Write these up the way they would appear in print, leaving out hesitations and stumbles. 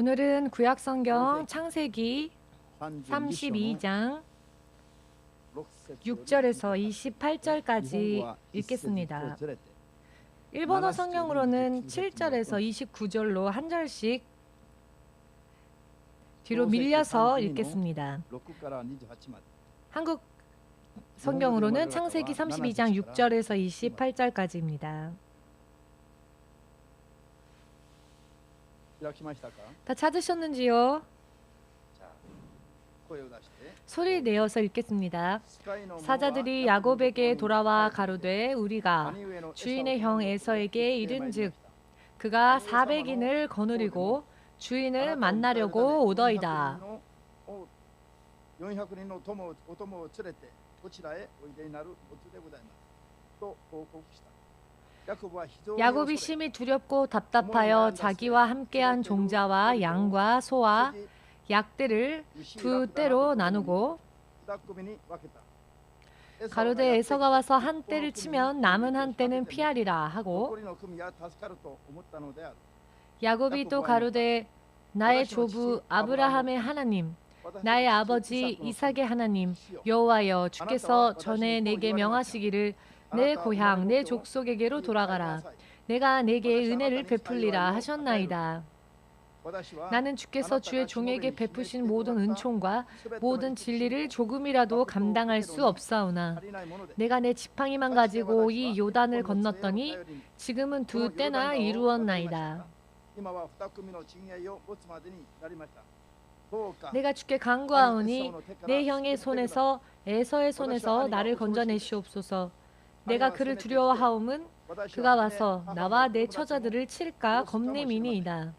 오늘은 구약성경 창세기 32장 6절에서 28절까지 읽겠습니다. 일본어 성경으로는 7절에서 29절로 한 절씩 뒤로 밀려서 읽겠습니다. 한국 성경으로는 창세기 32장 6절에서 28절까지입니다. 다 찾으셨는지요? 소리 내어서 읽겠습니다. 사자들이 야곱에게 돌아와 가로되 우리가 주인의 형 에서에게 이른즉 그가 400인을 거느리고 주인을 만나려고 오더이다. 야곱이 심히 두렵고 답답하여 자기와 함께한 종자와 양과 소와 약들을 두 떼로 나누고 가로되 에서가 와서 한 떼를 치면 남은 한 떼는 피하리라 하고 야곱이 또 가로되 나의 조부 아브라함의 하나님 나의 아버지 이삭의 하나님 여호와여 주께서 전에 내게 명하시기를 내 고향 내 족속에게로 돌아가라 내가 내게 은혜를 베풀리라 하셨나이다. 나는 주께서 주의 종에게 베푸신 모든 은총과 모든 진리를 조금이라도 감당할 수 없사오나 내가 내 지팡이만 가지고 이 요단을 건넜더니 지금은 두 때나 이루었나이다. 내가 주께 간구하오니 내 형의 손에서 에서의 손에서 나를 건져내시옵소서. 내가 그를 두려워하옴은 그가 와서 나와 내 처자들을 칠까 겁냄이니이다.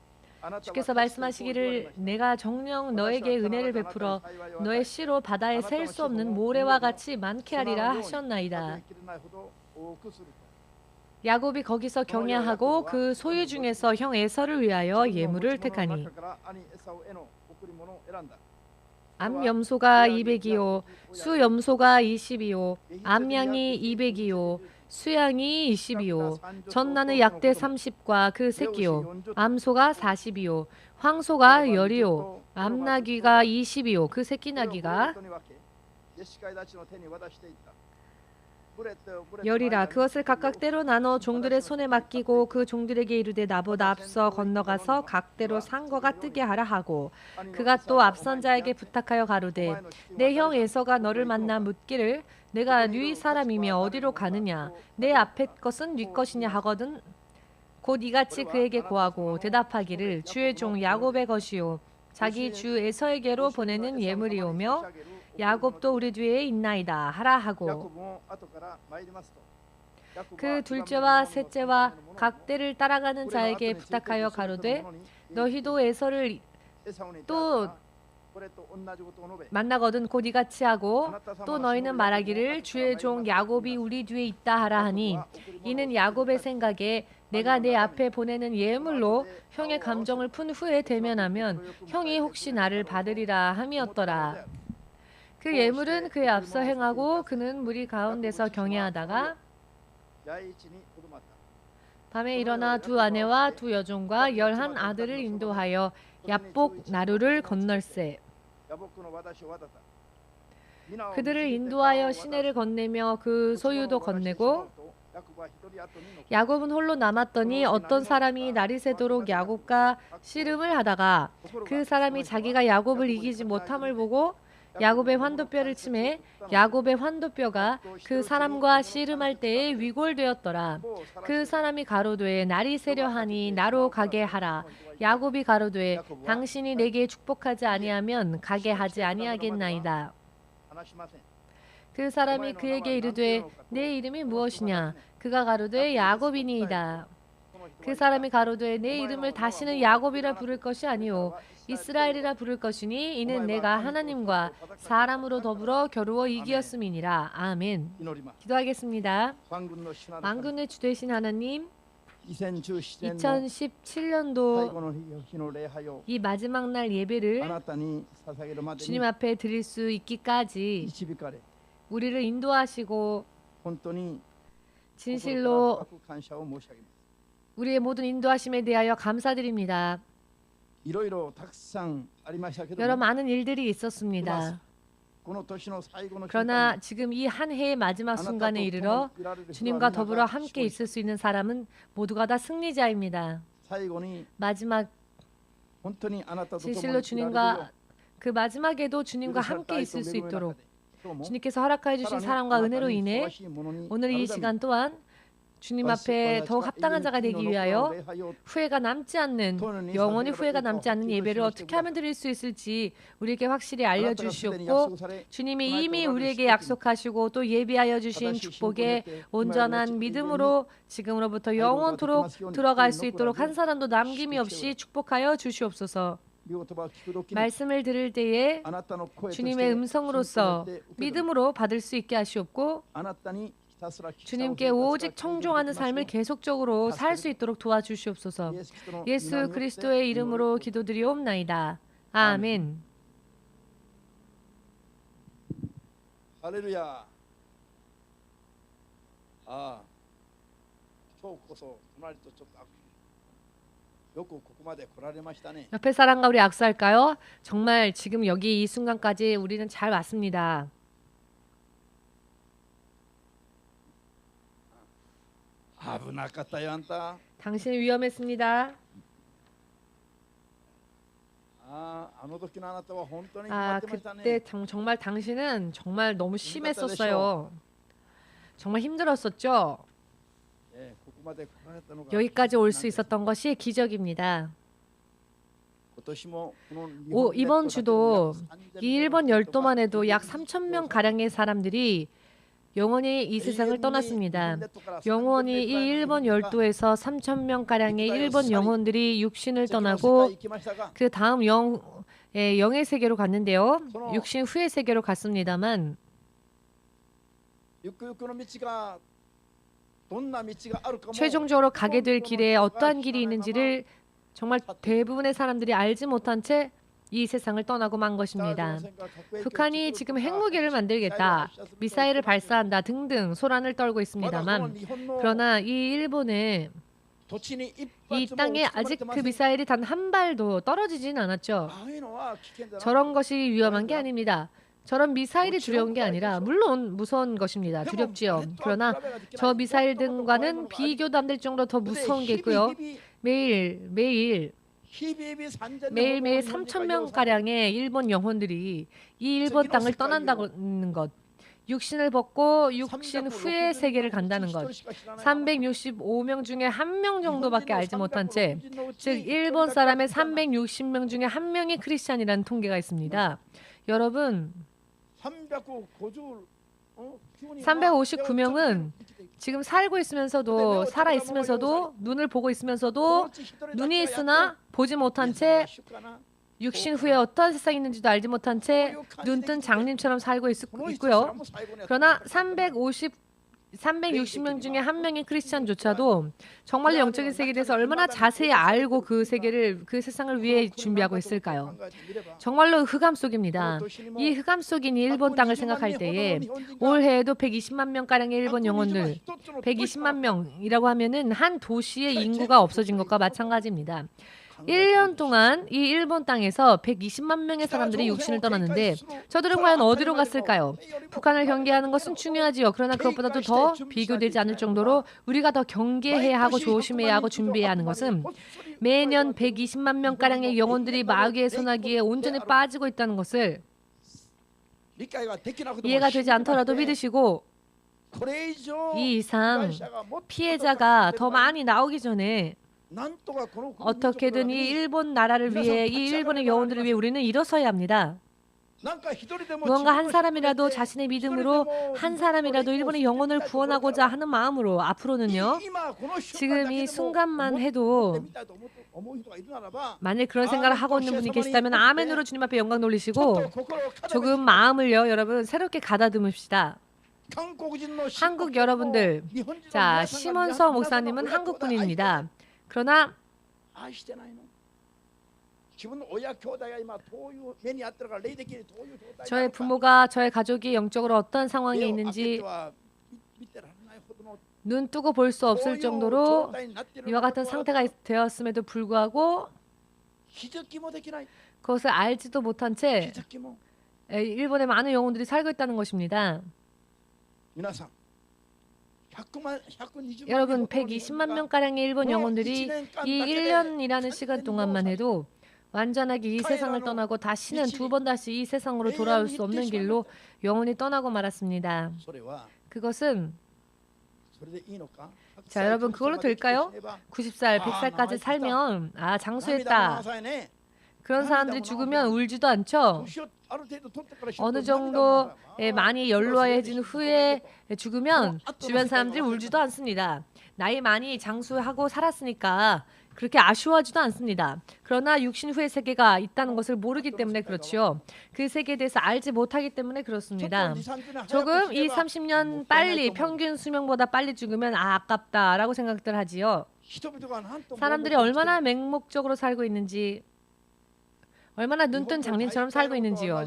주께서 말씀하시기를 내가 정녕 너에게 은혜를 베풀어 너의 씨로 바다에 셀 수 없는 모래와 같이 많게 하리라 하셨나이다. 야곱이 거기서 경야하고 그 소유 중에서 형 에서를 위하여 예물을 택하니 암염소가 200이요 수염소가 20이요 암양이 200이요 수양이 20이요 전나는 약대 30과 그 새끼요 암소가 40이요 황소가 10이요 암나귀가 20이요 그 새끼 나귀가 10이라 그것을 각각 때로 나눠 종들의 손에 맡기고 그 종들에게 이르되 나보다 앞서 건너가서 각대로 상거가 뜨게 하라 하고 그가 또 앞선 자에게 부탁하여 가로되 내 형 에서가 너를 만나 묻기를 내가 네 사람이며 어디로 가느냐 내 앞에 것은 네 것이냐 하거든 곧 이같이 그에게 고하고 대답하기를 주의 종 야곱의 것이요 자기 주 에서에게로 보내는 예물이오며 야곱도 우리 뒤에 있나이다 하라 하고 그 둘째와 셋째와 각 때를 따라가는 자에게 부탁하여 가로되 너희도 에서를 또 만나거든 곧 이같이 하고 또 너희는 말하기를 주의 종 야곱이 우리 뒤에 있다 하라 하니 이는 야곱의 생각에 내가 내 앞에 보내는 예물로 형의 감정을 푼 후에 대면하면 형이 혹시 나를 받으리라 함이었더라. 그 예물은 그의 앞서 행하고 그는 무리 가운데서 경외하다가 밤에 일어나 두 아내와 두 여종과 11 아들을 인도하여 얍복 나루를 건널세. 그들을 인도하여 시내를 건네며 그 소유도 건네고 야곱은 홀로 남았더니 어떤 사람이 날이 새도록 야곱과 씨름을 하다가 그 사람이 자기가 야곱을 이기지 못함을 보고 야곱의 환도뼈를 치매 야곱의 환도뼈가 그 사람과 씨름할 때에 위골되었더라. 그 사람이 가로되 날이 새려 하니 나로 가게 하라. 야곱이 가로되 당신이 내게 축복하지 아니하면 가게 하지 아니하겠나이다. 그 사람이 그에게 이르되 내 이름이 무엇이냐? 그가 가로되 야곱이니이다. 그 사람이 가로되 내 이름을 다시는 야곱이라 부를 것이 아니오 이스라엘이라 부를 것이니 이는 내가 하나님과 사람으로 더불어 겨루어 이기었음이니라. 아멘. 기도하겠습니다. 만군의 주 되신 하나님 2017년도 이 마지막 날 예배를 주님 앞에 드릴 수 있기까지 우리를 인도하시고 진실로 우리의 모든 인도하심에 대하여 감사드립니다. 여러 많은 일들이 있었습니다. 그러나 지금 이 한 해의 마지막 순간에 이르러 주님과 더불어 함께 있을 수 있는 사람은 모두가 다 승리자입니다. 마지막 진실로 주님과 그 마지막에도 주님과 함께 있을 수 있도록 주님께서 허락하여 주신 사랑과 은혜로 인해 오늘 이 시간 또한 주님 앞에 더욱 합당한 자가 되기 위하여 후회가 남지 않는, 영원히 후회가 남지 않는 예배를 어떻게 하면 드릴 수 있을지 우리에게 확실히 알려주시옵고, 주님이 이미 우리에게 약속하시고 또 예비하여 주신 축복에 온전한 믿음으로 지금으로부터 영원토록 들어갈 수 있도록 한 사람도 남김이 없이 축복하여 주시옵소서. 말씀을 들을 때에 주님의 음성으로서 믿음으로 받을 수 있게 하시옵고, 주님께 오직 청종하는 삶을 계속적으로 살 수 있도록 도와주시옵소서. 예수 그리스도의 이름으로 기도드리옵나이다. 아멘. 할렐루야. 옆에 사람과 우리 악수할까요? 정말 지금 여기 이 순간까지 우리는 잘 왔습니다. 당신은 위험했습니다. 그때 정말 당신은 정말 너무 심했었어요. 정말 힘들었었죠. 여기까지 올 수 있었던 것이 기적입니다. 이번 주도 이 일본 열도만 해도 약 3,000명 가량의 사람들이 영원히 이 세상을 떠났습니다. 영원히 이 일본 열도에서 3,000명 가량의 일본 영혼들이 육신을 떠나고 그 다음 영의 세계로 갔는데요. 육신 후의 세계로 갔습니다만 최종적으로 가게 될 길에 어떠한 길이 있는지를 정말 대부분의 사람들이 알지 못한 채 이 세상을 떠나고 만 것입니다. 북한이 지금 핵무기를 만들겠다, 미사일을 발사한다 등등 소란을 떨고 있습니다만, 그러나 이 일본의 이 땅에 아직 그 미사일이 단 한 발도 떨어지진 않았죠. 저런 것이 위험한 게 아닙니다. 저런 미사일이 두려운 게 아니라 물론 무서운 것입니다. 두렵지요. 그러나 저 미사일 등과는 비교도 안 될 정도로 더 무서운 게 있고요. 매일매일 3,000명 가량의 일본 영혼들이 이 일본 땅을 떠난다는 것, 육신을 벗고 육신 후의 세계를 간다는 것, 365명 중에 1명 정도밖에 알지 못한 채, 즉 일본 사람의 360명 중에 1명이 크리스찬이라는 통계가 있습니다. 여러분, 359명은 지금 살고 있으면서도, 살아 있으면서도, 눈을 보고 있으면서도 눈이 있으나 보지 못한 채, 육신 후에 어떠한 세상이 있는지도 알지 못한 채 눈뜬 장님처럼 살고 있고요. 그러나 360명 중에 1명인 크리스찬조차도 정말 영적인 세계에 대해서 얼마나 자세히 알고 그 세계를, 그 세상을 위해 준비하고 있을까요? 정말로 흑암 속입니다. 이 흑암 속인 이 일본 땅을 생각할 때에 올해에도 120만 명가량의 일본 영혼들, 120만 명이라고 하면은 한 도시의 인구가 없어진 것과 마찬가지입니다. 1년 동안 이 일본 땅에서 120만 명의 사람들이 육신을 떠났는데 저들은 과연 어디로 갔을까요? 북한을 경계하는 것은 중요하지요. 그러나 그것보다도 더 비교되지 않을 정도로 우리가 더 경계해야 하고 조심해야 하고 준비해야 하는 것은 매년 120만 명가량의 영혼들이 마귀의 소나기에 온전히 빠지고 있다는 것을 이해가 되지 않더라도 믿으시고, 이 이상 피해자가 더 많이 나오기 전에 어떻게든 이 일본 나라를 위해, 이 일본의 영혼들을 위해 우리는 일어서야 합니다. 무언가 한 사람이라도 자신의 믿음으로, 한 사람이라도 일본의 영혼을 구원하고자 하는 마음으로 앞으로는요, 지금 이 순간만 해도 만일 그런 생각을 하고 있는 분이 계시다면 아멘으로 주님 앞에 영광 돌리시고 조금 마음을요, 여러분 새롭게 가다듬읍시다. 한국 여러분들, 자, 심원서 목사님은 한국 분입니다. 그러나 저의 부모가, 저의 가족이 영적으로 어떤 상황에 있는지 눈 뜨고 볼 수 없을 정도로 이와 같은 상태가 되었음에도 불구하고 그것을 알지도 못한 채 気づきも 일본의 많은 영혼들이 살고 있다는 것입니다. 皆さん 120만 여러분 120만 명가량의 일본 영혼들이 이 1년이라는 시간 동안만 해도 완전하게 이 세상을 떠나고 다시는 두 번 다시 이 세상으로 돌아올 수 없는 길로 영혼이 떠나고 말았습니다. それは 그것은 それでいいのか 자 여러분 그걸로 될까요? 90살, 100살까지 살면 장수했다. 그런 사람들이 죽으면 울지도 않죠. 어느 정도에 많이 연로해진 후에 죽으면 주변 사람들이 울지도 않습니다. 나이 많이 장수하고 살았으니까 그렇게 아쉬워하지도 않습니다. 그러나 육신 후의 세계가 있다는 것을 모르기 때문에 그렇지요. 그 세계에 대해서 알지 못하기 때문에 그렇습니다. 조금 2, 30년 빨리 평균 수명보다 빨리 죽으면 아깝다라고 생각들 하지요. 사람들이 얼마나 맹목적으로 살고 있는지 얼마나 눈뜬 장님처럼 살고 있는지요.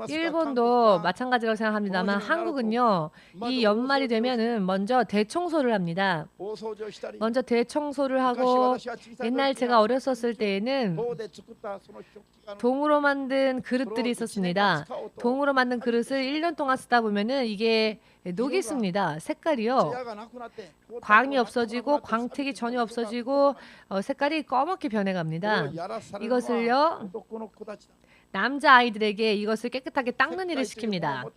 일본도 마찬가지라고 생각합니다만 한국은요. 이 연말이 되면은 먼저 대청소를 합니다. 먼저 대청소를 하고 옛날 제가 어렸었을 때에는 동으로 만든 그릇들이 있었습니다. 동으로 만든 그릇을 1년 동안 쓰다 보면은 이게 녹이 있습니다. 색깔이요. 광이 없어지고 광택이 전혀 없어지고 색깔이 검게 변해갑니다. 이것을요. 남자 아이들에게 이것을 깨끗하게 닦는 일을 시킵니다.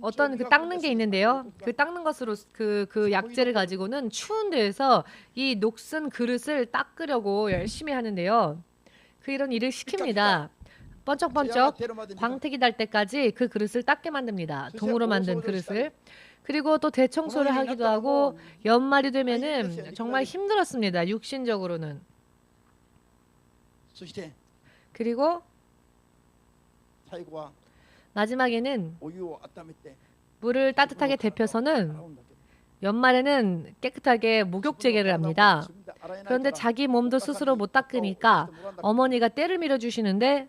어떤 닦는 게 있는데요. 그 닦는 것으로 그 약재를 가지고는 추운 데에서 이 녹슨 그릇을 닦으려고 열심히 하는데요. 이런 일을 시킵니다. 번쩍번쩍 광택이 달 때까지 그 그릇을 닦게 만듭니다. 동으로 만든 그릇을. 그리고 또 대청소를 하기도 하고 연말이 되면은 정말 힘들었습니다. 육신적으로는. 그리고 마지막에는 물을 따뜻하게 데펴서는 연말에는 깨끗하게 목욕 재개를 합니다. 그런데 자기 몸도 스스로 못 닦으니까 어머니가 때를 밀어주시는데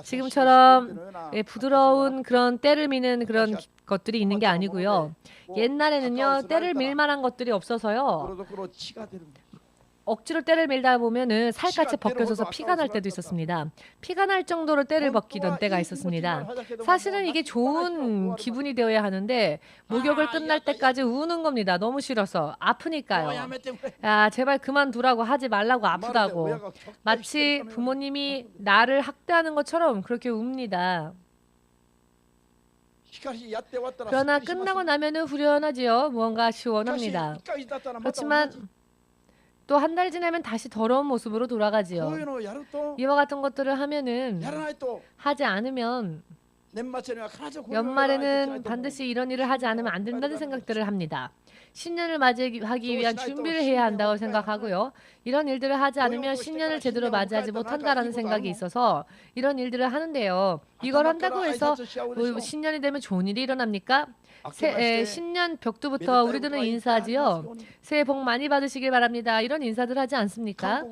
지금처럼 부드러운 그런 때를 미는 그런 것들이 있는 게 아니고요. 옛날에는요. 때를 밀 만한 것들이 없어서요. 억지로 때를 밀다 보면은 살갗이 벗겨져서 피가 날 때도 있었습니다. 피가 날 정도로 때를 벗기던 때가 있었습니다. 사실은 이게 좋은 기분이 되어야 하는데 목욕을 끝날 때까지 우는 겁니다. 너무 싫어서. 아프니까요. 야, 제발 그만두라고 하지 말라고 아프다고. 마치 부모님이 나를 학대하는 것처럼 그렇게 웁니다. 그러나 끝나고 나면은 후련하지요. 무언가 시원합니다. 그렇지만 또 한 달 지나면 다시 더러운 모습으로 돌아가지요. 이와 같은 것들을 하면은 하지 않으면 연말에는 반드시 이런 일을 하지 않으면 안 된다는 생각들을 합니다. 신년을 맞이하기 위한 준비를 해야 한다고 생각하고요. 이런 일들을 하지 않으면 신년을 제대로 맞이하지 못한다라는 생각이 있어서 이런 일들을 하는데요. 이걸 한다고 해서 신년이 되면 좋은 일이 일어납니까? 신년 벽두부터 우리들은 인사하지요. 새해 복 많이 받으시길 바랍니다. 이런 인사들 하지 않습니까?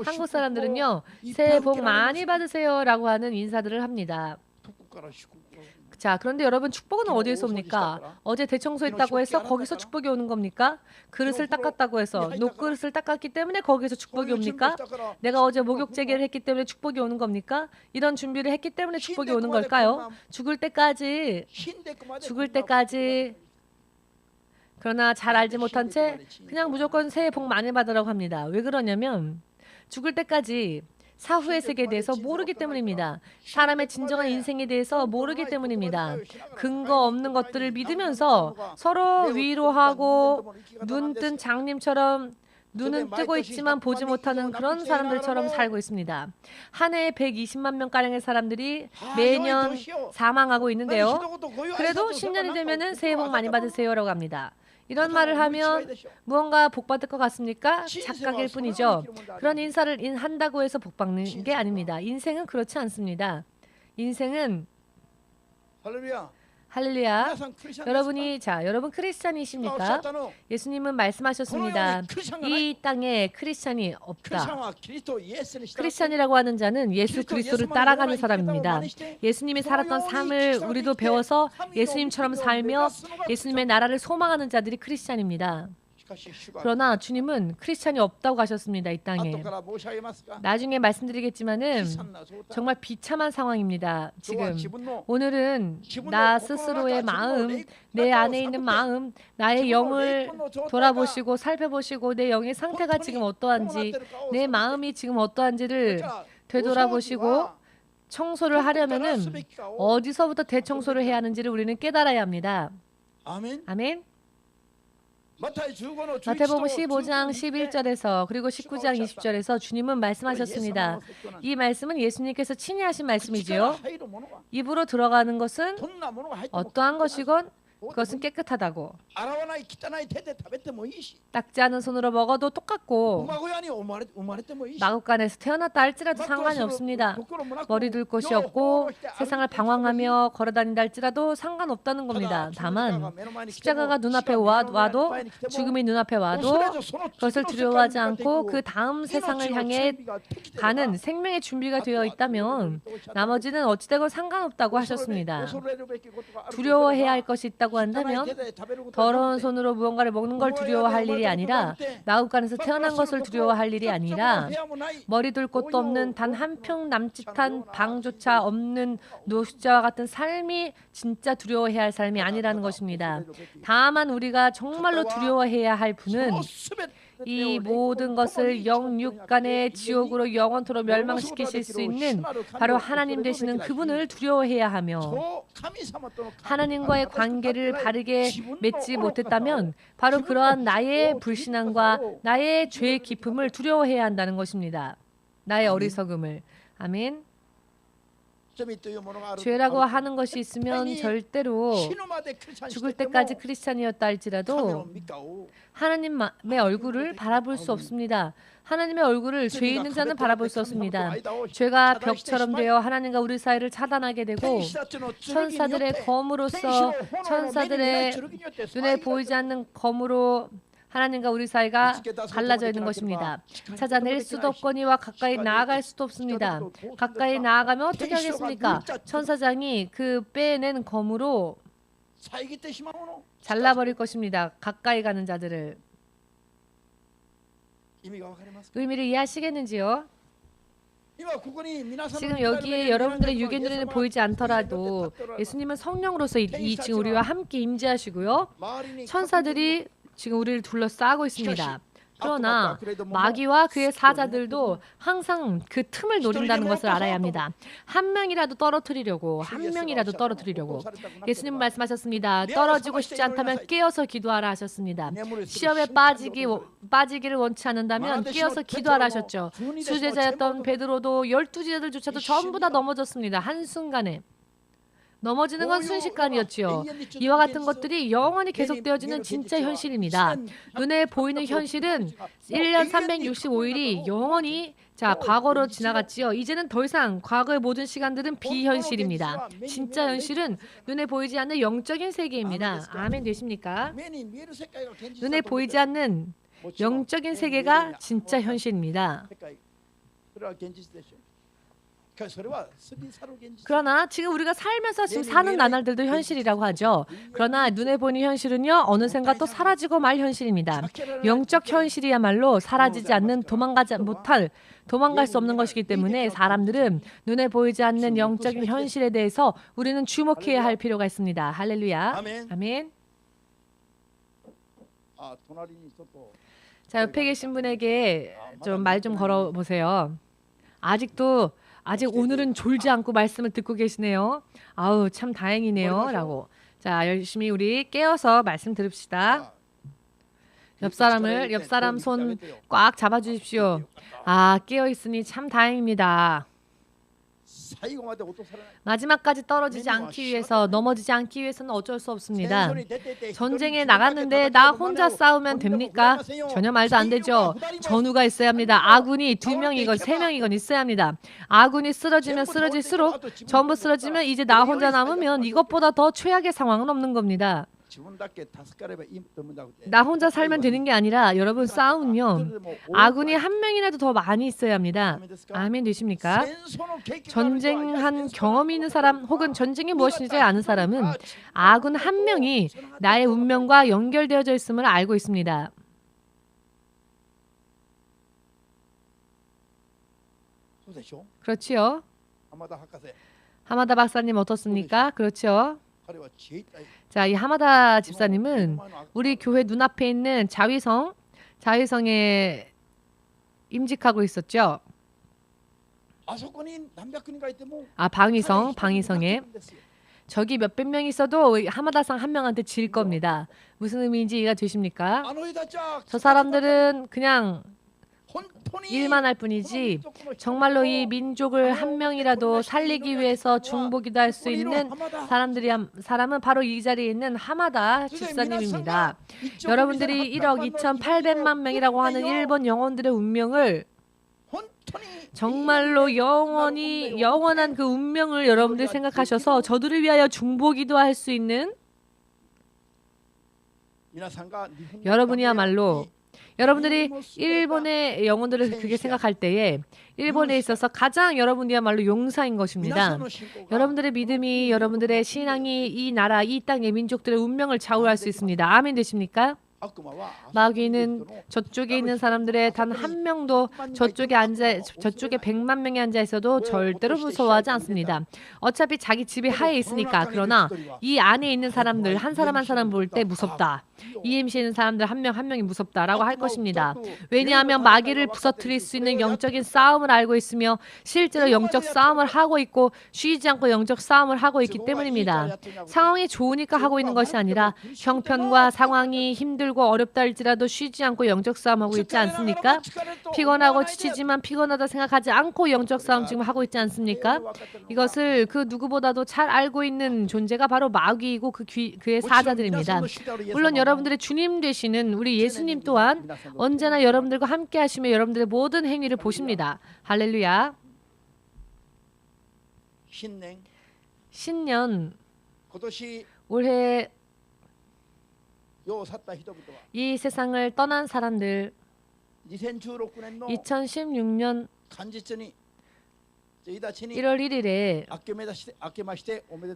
한국 사람들은요. 새해 복 많이 받으세요 라고 하는 인사들을 합니다. 자, 그런데 여러분 축복은 어디에서 옵니까? 어제 대청소했다고 해서 거기서 축복이 오는 겁니까? 그릇을 닦았다고 해서 녹그릇을 닦았기 때문에 거기서 축복이 옵니까? 내가 어제 목욕 재개를 했기 때문에 축복이 오는 겁니까? 이런 준비를 했기 때문에 축복이 오는 걸까요? 죽을 때까지 그러나 잘 알지 못한 채 그냥 무조건 새해 복 많이 받으라고 합니다. 왜 그러냐면 죽을 때까지 사후의 세계에 대해서 모르기 때문입니다. 사람의 진정한 인생에 대해서 모르기 때문입니다. 근거 없는 것들을 믿으면서 서로 위로하고 눈뜬 장님처럼 눈은 뜨고 있지만 보지 못하는 그런 사람들처럼 살고 있습니다. 한 해에 120만 명가량의 사람들이 매년 사망하고 있는데요. 그래도 신년이 되면은 새해 복 많이 받으세요라고 합니다. 이런 말을 하면 무언가 복받을 것 같습니까? 착각일 뿐이죠. 그런 인사를 한다고 해서 복받는 게 아닙니다. 인생은 그렇지 않습니다. 인생은 할렐루야. 여러분 크리스찬이십니까? 예수님은 말씀하셨습니다. 이 땅에 크리스찬이 없다. 크리스찬이라고 하는 자는 예수 그리스도를 따라가는 사람입니다. 예수님이 살았던 삶을 우리도 배워서 예수님처럼 살며 예수님의 나라를 소망하는 자들이 크리스찬입니다. 그러나 주님은 크리스찬이 없다고 하셨습니다. 이 땅에. 나중에 말씀드리겠지만은 정말 비참한 상황입니다. 지금 오늘은 나 스스로의 마음, 내 안에 있는 마음, 나의 영을 돌아보시고 살펴보시고 내 영의 상태가 지금 어떠한지, 내 마음이 지금 어떠한지를 되돌아보시고 청소를 하려면은 어디서부터 대청소를 해야 하는지를 우리는 깨달아야 합니다. 아멘. 마태복음 15장 11절에서 그리고 19장 20절에서 주님은 말씀하셨습니다. 이 말씀은 예수님께서 친히 하신 말씀이지요. 입으로 들어가는 것은 어떠한 것이건 그것은 깨끗하다고. 닦지 않은 손으로 먹어도 똑같고 마구간에서 태어났다 할지라도 상관이 없습니다. 머리 둘 곳이 없고 세상을 방황하며 걸어다닌다 할지라도 상관없다는 겁니다. 다만 십자가가 눈앞에 와도 죽음이 눈앞에 와도 그것을 두려워하지 않고 그 다음 세상을 향해 가는 생명의 준비가 되어 있다면 나머지는 어찌되건 상관없다고 하셨습니다. 두려워해야 할 것이 있다고 한다면 더러운 손으로 무언가를 먹는 걸 두려워할 일이 아니라 마구간에서 태어난 것을 두려워할 일이 아니라 머리 둘 곳도 없는 단 한 평 남짓한 방조차 없는 노숙자와 같은 삶이 진짜 두려워해야 할 삶이 아니라는 것입니다. 다만 우리가 정말로 두려워해야 할 분은 이 모든 것을 영육간의 지옥으로 영원토록 멸망시키실 수 있는 바로 하나님 되시는 그분을 두려워해야 하며 하나님과의 관계를 바르게 맺지 못했다면 바로 그러한 나의 불신앙과 나의 죄의 깊음을 두려워해야 한다는 것입니다. 나의 어리석음을. 아멘. 죄라고 하는 것이 있으면 절대로 죽을 때까지 크리스찬이었다 할지라도 하나님의 얼굴을 바라볼 수 없습니다. 하나님의 얼굴을 죄 있는 자는 바라볼 수 없습니다. 죄가 벽처럼 되어 하나님과 우리 사이를 차단하게 되고 천사들의 검으로서 천사들의 눈에 보이지 않는 검으로 하나님과 우리 사이가 갈라져 있는 것입니다. 찾아낼 수도 없거니와 가까이 나아갈 수도 없습니다. 가까이 나아가면 어떻게 하겠습니까? 천사장이 그 빼낸 검으로 잘라버릴 것입니다. 가까이 가는 자들을. 의미를 이해하시겠는지요? 지금 여기에 여러분들의 육의 눈에는 보이지 않더라도 예수님은 성령으로서 지금 우리와 함께 임재하시고요. 천사들이 지금 우리를 둘러싸고 있습니다. 그러나 마귀와 그의 사자들도 항상 그 틈을 노린다는 것을 알아야 합니다. 한 명이라도 떨어뜨리려고 예수님 말씀하셨습니다. 떨어지고 싶지 않다면 깨어서 기도하라 하셨습니다. 시험에 빠지기를 원치 않는다면 깨어서 기도하라 하셨죠. 수제자였던 베드로도 12제자들조차도 전부 다 넘어졌습니다. 한순간에. 넘어지는 건 순식간이었지요. 이와 같은 것들이 영원히 계속되어지는 진짜 현실입니다. 눈에 보이는 현실은 1년 365일이 영원히 과거로 지나갔지요. 이제는 더 이상 과거의 모든 시간들은 비현실입니다. 진짜 현실은 눈에 보이지 않는 영적인 세계입니다. 아멘 되십니까? 눈에 보이지 않는 영적인 세계가 진짜 현실입니다. 그러나 지금 우리가 살면서 지금 사는 나날들도 현실이라고 하죠. 그러나 눈에 보이는 현실은요 어느샌가 또 사라지고 말 현실입니다. 영적 현실이야말로 사라지지 않는 도망갈 수 없는 것이기 때문에 사람들은 눈에 보이지 않는 영적인 현실에 대해서 우리는 주목해야 할 필요가 있습니다. 할렐루야. 아멘. 자, 옆에 계신 분에게 좀 말 좀 걸어보세요. 아직 오늘은 졸지 않고 말씀을 듣고 계시네요. 아우 참 다행이네요 라고. 자, 열심히 우리 깨어서 말씀 들읍시다. 옆 사람 손 꽉 잡아주십시오. 아, 깨어 있으니 참 다행입니다. 마지막까지 떨어지지 않기 위해서, 넘어지지 않기 위해서는 어쩔 수 없습니다. 전쟁에 나갔는데 나 혼자 싸우면 됩니까? 전혀 말도 안 되죠. 전우가 있어야 합니다. 아군이 2명이건 3명이건 있어야 합니다. 아군이 쓰러지면 쓰러질수록, 전부 쓰러지면 이제 나 혼자 남으면 이것보다 더 최악의 상황은 없는 겁니다. 나 혼자 살면 되는 게 아니라 여러분 싸우면 아군이 한 명이라도 더 많이 있어야 합니다. 아멘 되십니까? 전쟁한 경험이 있는 사람 혹은 전쟁이 무엇인지 아는 사람은 아군 한 명이 나의 운명과 연결되어져 있음을 알고 있습니다. でしょ。 그렇지요. 浜田博士。 하마다 박사님 어떻습니까? 그렇죠. 彼は自衛隊。 자, 이 하마다 집사님은 우리 교회 눈앞에 있는 자위성에 임직하고 있었죠. あそこに何百人がいても 아, 방위성에 저기 몇백 명 있어도 하마다상 한 명한테 질 겁니다. 무슨 의미인지 이해가 되십니까? あの人たちは 저 사람들은 그냥 本当に 일만 할 뿐이지 정말로 이 민족을 한 명이라도 살리기 위해서 중보기도 할 수 있는 사람은 바로 이 자리에 있는 하마다 집사님입니다. 여러분들이 1억 2,800만 명이라고 하는 일본 영혼들의 운명을 정말로 영원한 그 운명을 여러분들이 생각하셔서 저들을 위하여 중보기도 할 수 있는 여러분이야말로 여러분들이 일본의 영혼들을 그렇게 생각할 때에 일본에 있어서 가장 여러분이야말로 용사인 것입니다. 여러분들의 믿음이 여러분들의 신앙이 이 나라 이 땅의 민족들의 운명을 좌우할 수 있습니다. 아멘 되십니까? 마귀는 저쪽에 있는 사람들의 단 한 명도 저쪽에 100만 명이 앉아 있어도 절대로 무서워하지 않습니다. 어차피 자기 집에 하에 있으니까. 그러나 이 안에 있는 사람들 한 사람 한 사람 볼 때 무섭다. EMC에 있는 사람들 한 명 한 명이 무섭다라고 할 것입니다. 왜냐하면 마귀를 부서뜨릴 수 있는 영적인 싸움을 알고 있으며 실제로 영적 싸움을 하고 있고 쉬지 않고 영적 싸움을 하고 있기 때문입니다. 상황이 좋으니까 하고 있는 것이 아니라 형편과 상황이 힘들고 어렵다 할지라도 쉬지 않고 영적 싸움하고 있지 않습니까? 피곤하고 지치지만 피곤하다 생각하지 않고 영적 싸움 지금 하고 있지 않습니까? 이것을 그 누구보다도 잘 알고 있는 존재가 바로 마귀이고 그의 사자들입니다. 물론 여러분들의 주님 되시는 우리 예수님 또한 언제나 여러분들과 함께 하시며 여러분들의 모든 행위를 보십니다. 할렐루야. 신년 올해 이 세상을 떠난 사람들 2016년 1월 1일에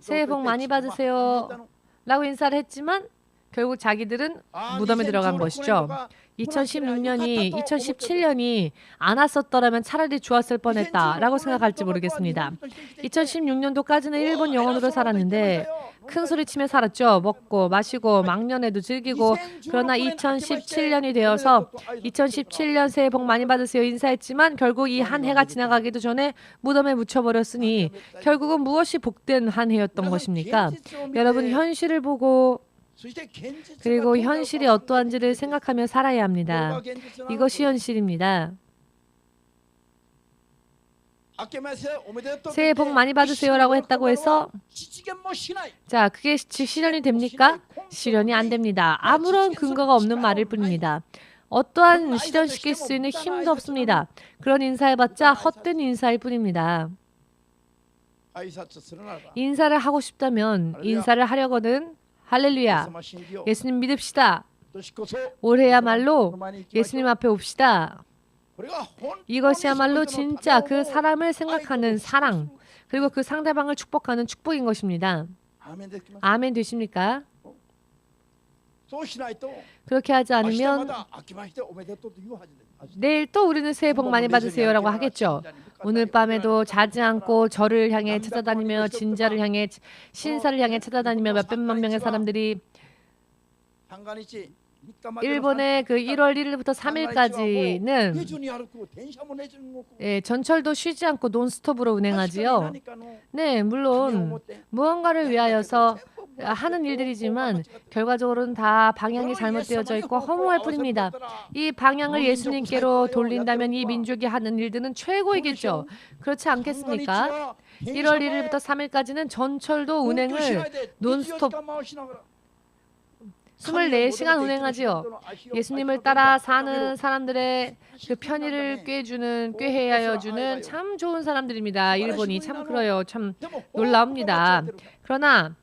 새해 복 많이 받으세요 라고 인사를 했지만 결국 자기들은 무덤에 들어간 것이죠. 2017년이 안 왔었더라면 차라리 좋았을 뻔했다라고 생각할지 모르겠습니다. 2016년도까지는 일본 영혼으로 살았는데 큰 소리 치며 살았죠. 먹고 마시고 망년에도 즐기고. 그러나 2017년이 되어서 2017년 새해 복 많이 받으세요 인사했지만 결국 이 한 해가 지나가기도 전에 무덤에 묻혀버렸으니 결국은 무엇이 복된 한 해였던 것입니까? 여러분 현실을 보고 그리고 현실이 어떠한지를 생각하며 살아야 합니다. 이것이 현실입니다. 새해 복 많이 받으세요라고 했다고 해서 자 그게 실현이 됩니까? 실현이 안 됩니다. 아무런 근거가 없는 말일 뿐입니다. 어떠한 실현시킬 수 있는 힘도 없습니다. 그런 인사해봤자 헛된 인사일 뿐입니다. 인사를 하고 싶다면 인사를 하려거든 할렐루야. 예수님 믿읍시다. 올해야말로 예수님 앞에 옵시다. 이것이야말로 진짜 그 사람을 생각하는 사랑 그리고 그 상대방을 축복하는 축복인 것입니다. 아멘 되십니까? 그렇게 하지 않으면 내일 또 우리는 새해 복 많이 받으세요라고 하겠죠. 오늘 밤에도 자지 않고 절을 향해 찾아다니며 진자를 향해 신사를 향해 찾아다니며 몇백만 명의 사람들이 일본의 그 1월 1일부터 3일까지는 전철도 쉬지 않고 논스톱으로 운행하지요. 네, 물론 무언가를 위하여서 하는 일들이지만 결과적으로는 다 방향이 잘못되어져 있고 허무할 뿐입니다. 이 방향을 예수님께로 돌린다면 이 민족이 하는 일들은 최고이겠죠. 그렇지 않겠습니까? 1월 1일부터 3일까지는 전철도 운행을 논스톱 24시간 운행하지요. 예수님을 따라 사는 사람들의 그 편의를 꾀하여 주는 참 좋은 사람들입니다. 일본이 참 그래요. 참 놀라웁니다. 그러나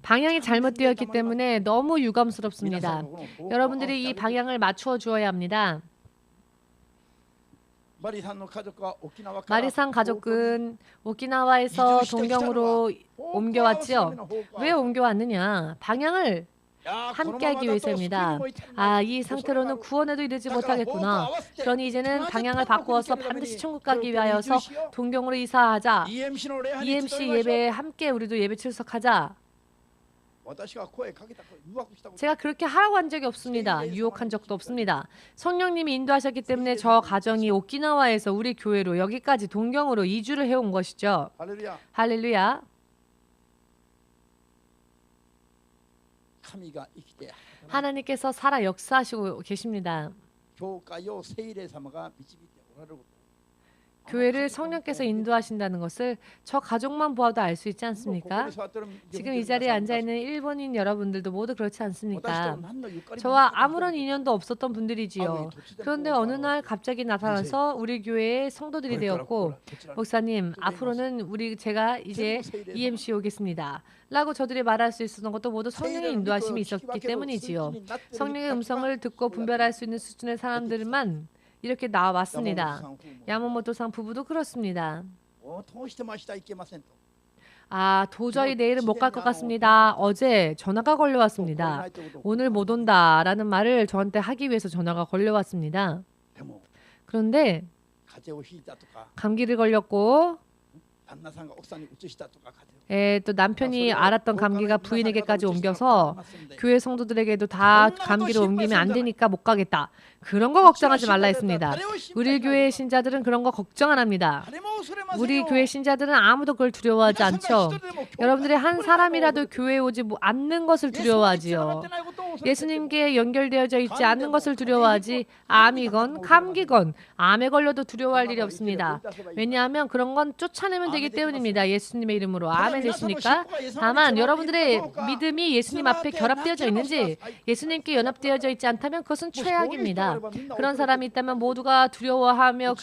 방향이 잘못되었기 때문에 너무 유감스럽습니다. 여러분들이 이 방향을 맞추어 주어야 합니다. 마리산 가족은 오키나와에서 동경으로 옮겨왔지요. 왜 옮겨왔느냐? 방향을 함께하기 위해서입니다. 아, 이 상태로는 구원에도 이르지 못하겠구나. 그러니 이제는 방향을 바꾸어서 반드시 천국 가기 위하여서 동경으로 이사하자. EMC 예배에 함께 우리도 예배 출석하자. 제가 그렇게 하라고 한 적이 없습니다. 유혹한 적도 없습니다. 성령님이 인도하셨기 때문에 저 가정이 오키나와에서 우리 교회로 여기까지 동경으로 이주를 해온 것이죠. 할렐루야. 할렐루야. 하나님께서 살아 역사하시고 계십니다. 교회를 성령께서 인도하신다는 것을 저 가족만 보아도 알 수 있지 않습니까? 지금 이 자리에 앉아있는 일본인 여러분들도 모두 그렇지 않습니까? 저와 아무런 인연도 없었던 분들이지요. 그런데 어느 날 갑자기 나타나서 우리 교회의 성도들이 되었고, 목사님 앞으로는 제가 이제 EMC 오겠습니다 라고 저들이 말할 수 있었던 것도 모두 성령의 인도하심이 있었기 때문이지요. 성령의 음성을 듣고 분별할 수 있는 수준의 사람들만 이렇게 나와왔습니다. 야마모토상 부부도 그렇습니다. 아, 도저히 내일은 못 갈 것 같습니다. 어제 전화가 걸려왔습니다. 오늘 못 온다라는 말을 저한테 하기 위해서 전화가 걸려왔습니다. 그런데 감기를 걸렸고 또 남편이 알았던 감기가 부인에게까지 옮겨서 교회 성도들에게도 다 감기를 옮기면 안 되니까 못 가겠다. 그런 거 걱정하지 말라 했습니다. 우리 교회 신자들은 그런 거 걱정 안 합니다. 우리 교회 신자들은 아무도 그걸 두려워하지 않죠. 여러분들의 한 사람이라도 교회에 오지 않는 것을 두려워하지요. 예수님께 연결되어져 있지 않는 것을 두려워하지 암이건 감기건 암에 걸려도 두려워할 일이 없습니다. 왜냐하면 그런 건 쫓아내면 되기 때문입니다. 예수님의 이름으로 아멘 되십니까? 다만 여러분들의 믿음이 예수님 앞에 결합되어져 있는지 예수님께 연합되어져 있지 않다면 그것은 최악입니다. 그런 사람이 있다면 모두가 두려워하며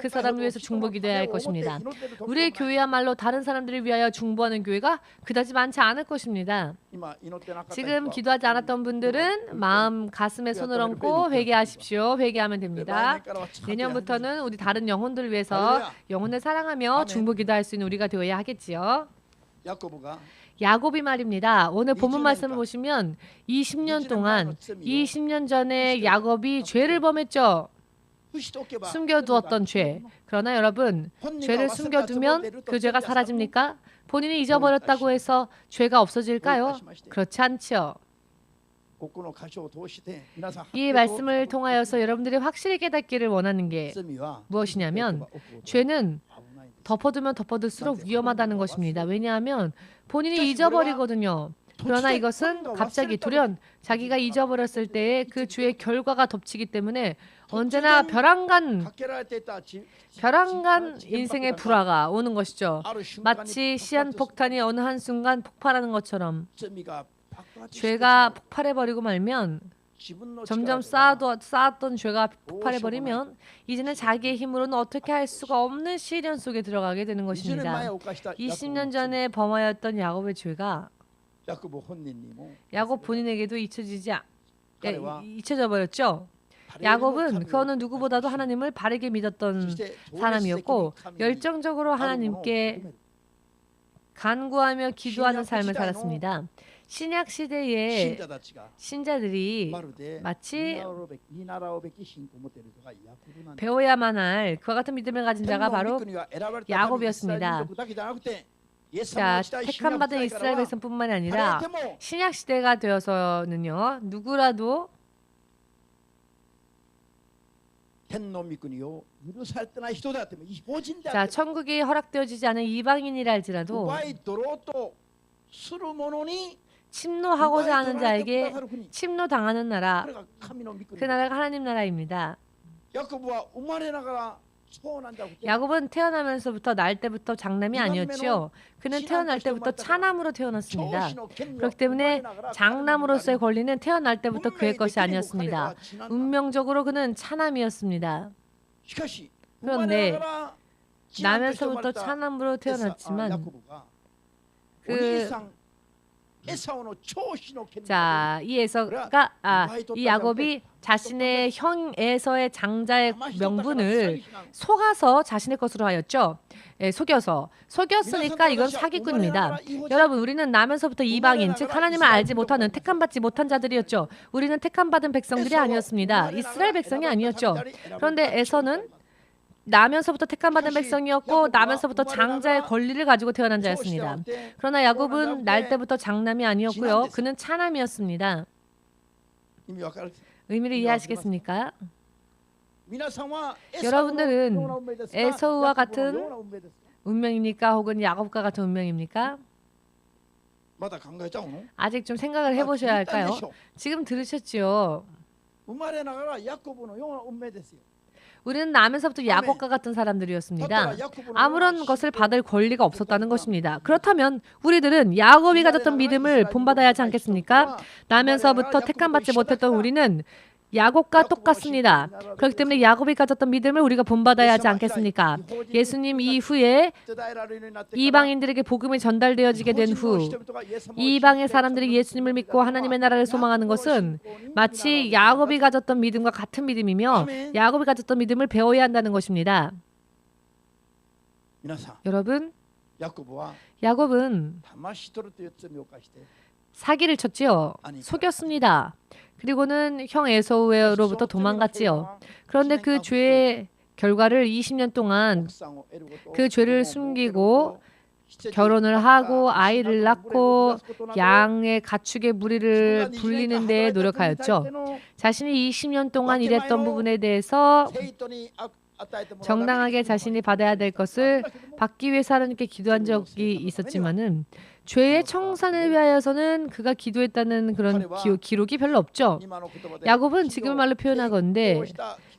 그 사람을 위해서 중보기도해야 할 것입니다. 우리의 교회야말로 다른 사람들을 위하여 중보하는 교회가 그다지 많지 않을 것입니다. 지금 기도하지 않았던 분들은 마음 가슴에 손을 얹고 회개하십시오. 회개하면 됩니다. 내년부터는 우리 다른 영혼들을 위해서 영혼을 사랑하며 중보기도할 수 있는 우리가 되어야 하겠지요. 야곱이 말입니다. 오늘 본문 말씀을 보시면 20년 동안 20년 전에 야곱이 죄를 범했죠. 숨겨두었던 죄. 그러나 여러분, 죄를 숨겨두면 그 죄가 사라집니까? 본인이 잊어버렸다고 해서 죄가 없어질까요? 그렇지 않죠. 이 말씀을 통하여서 여러분들이 확실히 깨닫기를 원하는 게 무엇이냐면 죄는 덮어두면 덮어둘수록 위험하다는 것입니다. 왜냐하면 본인이 잊어버리거든요. 그러나 이것은 갑자기 돌연 자기가 잊어버렸을 때에 그 죄의 결과가 덮치기 때문에 언제나 벼랑간 인생의 불화가 오는 것이죠. 마치 시한폭탄이 어느 한순간 폭발하는 것처럼 죄가 폭발해버리고 말면 점점 쌓았던 죄가 폭발해버리면 이제는 자기의 힘으로는 어떻게 할 수가 없는 시련 속에 들어가게 되는 것입니다. 20년 전에 범하였던 야곱의 죄가 야곱 본인에게도 잊혀져 버렸죠. 야곱은 그 어느 누구보다도 하나님을 바르게 믿었던 사람이었고 열정적으로 하나님께 간구하며 기도하는 삶을 살았습니다. 신약 시대의 신자들이 마치 배워야만 할 그와 같은 믿음을 가진 자가 바로 야곱이었습니다. 자, 택함 받은 이스라엘 백성뿐만이 아니라 신약 시대가 되어서는요, 누구라도 자, 천국이 허락되어지지 않은 이방인이라 할지라도 침노하고자 하는 자에게 침노당하는 나라, 그 나라가 하나님 나라입니다. 야곱은 태어나면서부터 날 때부터 장남이 아니었지요. 그는 태어날 때부터 차남으로 태어났습니다. 그렇기 때문에 장남으로서의 권리는 태어날 때부터 그의 것이 아니었습니다. 운명적으로 그는 차남이었습니다. 그런데 나면서부터 차남으로 태어났지만 그 자, 이 야곱이 자신의 형 에서의 장자의 명분을 속아서 자신의 것으로 하였죠. 속였으니까 이건 사기꾼입니다. 여러분, 우리는 나면서부터 이방인, 즉 하나님을 알지 못하는 택함받지 못한 자들이었죠. 우리는 택함받은 백성들이 아니었습니다. 이스라엘 백성이 아니었죠. 그런데 에서는 나면서부터 택함받은 백성이었고 나면서부터 장자의 권리를 가지고 태어난 자였습니다. 그러나 야곱은 날 때부터 장남이 아니었고요. 그는 차남이었습니다. 의미를 이해하시겠습니까? 여러분들은 에서우와 같은 운명입니까? 혹은 야곱과 같은 운명입니까? 아직 좀 생각을 해보셔야 할까요? 지금 들으셨죠? 우리는 나면서부터 야곱과 같은 사람들이었습니다. 아무런 것을 받을 권리가 없었다는 것입니다. 그렇다면 우리들은 야곱이 가졌던 믿음을 본받아야 하지 않겠습니까? 나면서부터 택함받지 못했던 우리는 야곱과 똑같습니다. 그렇기 때문에 야곱이 가졌던 믿음을 우리가 본받아야 하지 않겠습니까? 예수님 이후에 이방인들에게 복음이 전달되어지게 된 후 이방의 사람들이 예수님을 믿고 하나님의 나라를 소망하는 것은 마치 야곱이 가졌던 믿음과 같은 믿음이며 야곱이 가졌던 믿음을 배워야 한다는 것입니다. 여러분, 야곱은 사기를 쳤지요. 속였습니다. 그리고는 형 에서우로부터 도망갔지요. 그런데 그 죄의 결과를 20년 동안 그 죄를 숨기고 결혼을 하고 아이를 낳고 양의 가축의 무리를 불리는 데 노력하였죠. 자신이 20년 동안 일했던 부분에 대해서 정당하게 자신이 받아야 될 것을 받기 위해서 하나님께 기도한 적이 있었지만은 죄의 청산을 위하여서는 그가 기도했다는 그런 기록이 별로 없죠. 야곱은 지금 말로 표현하건대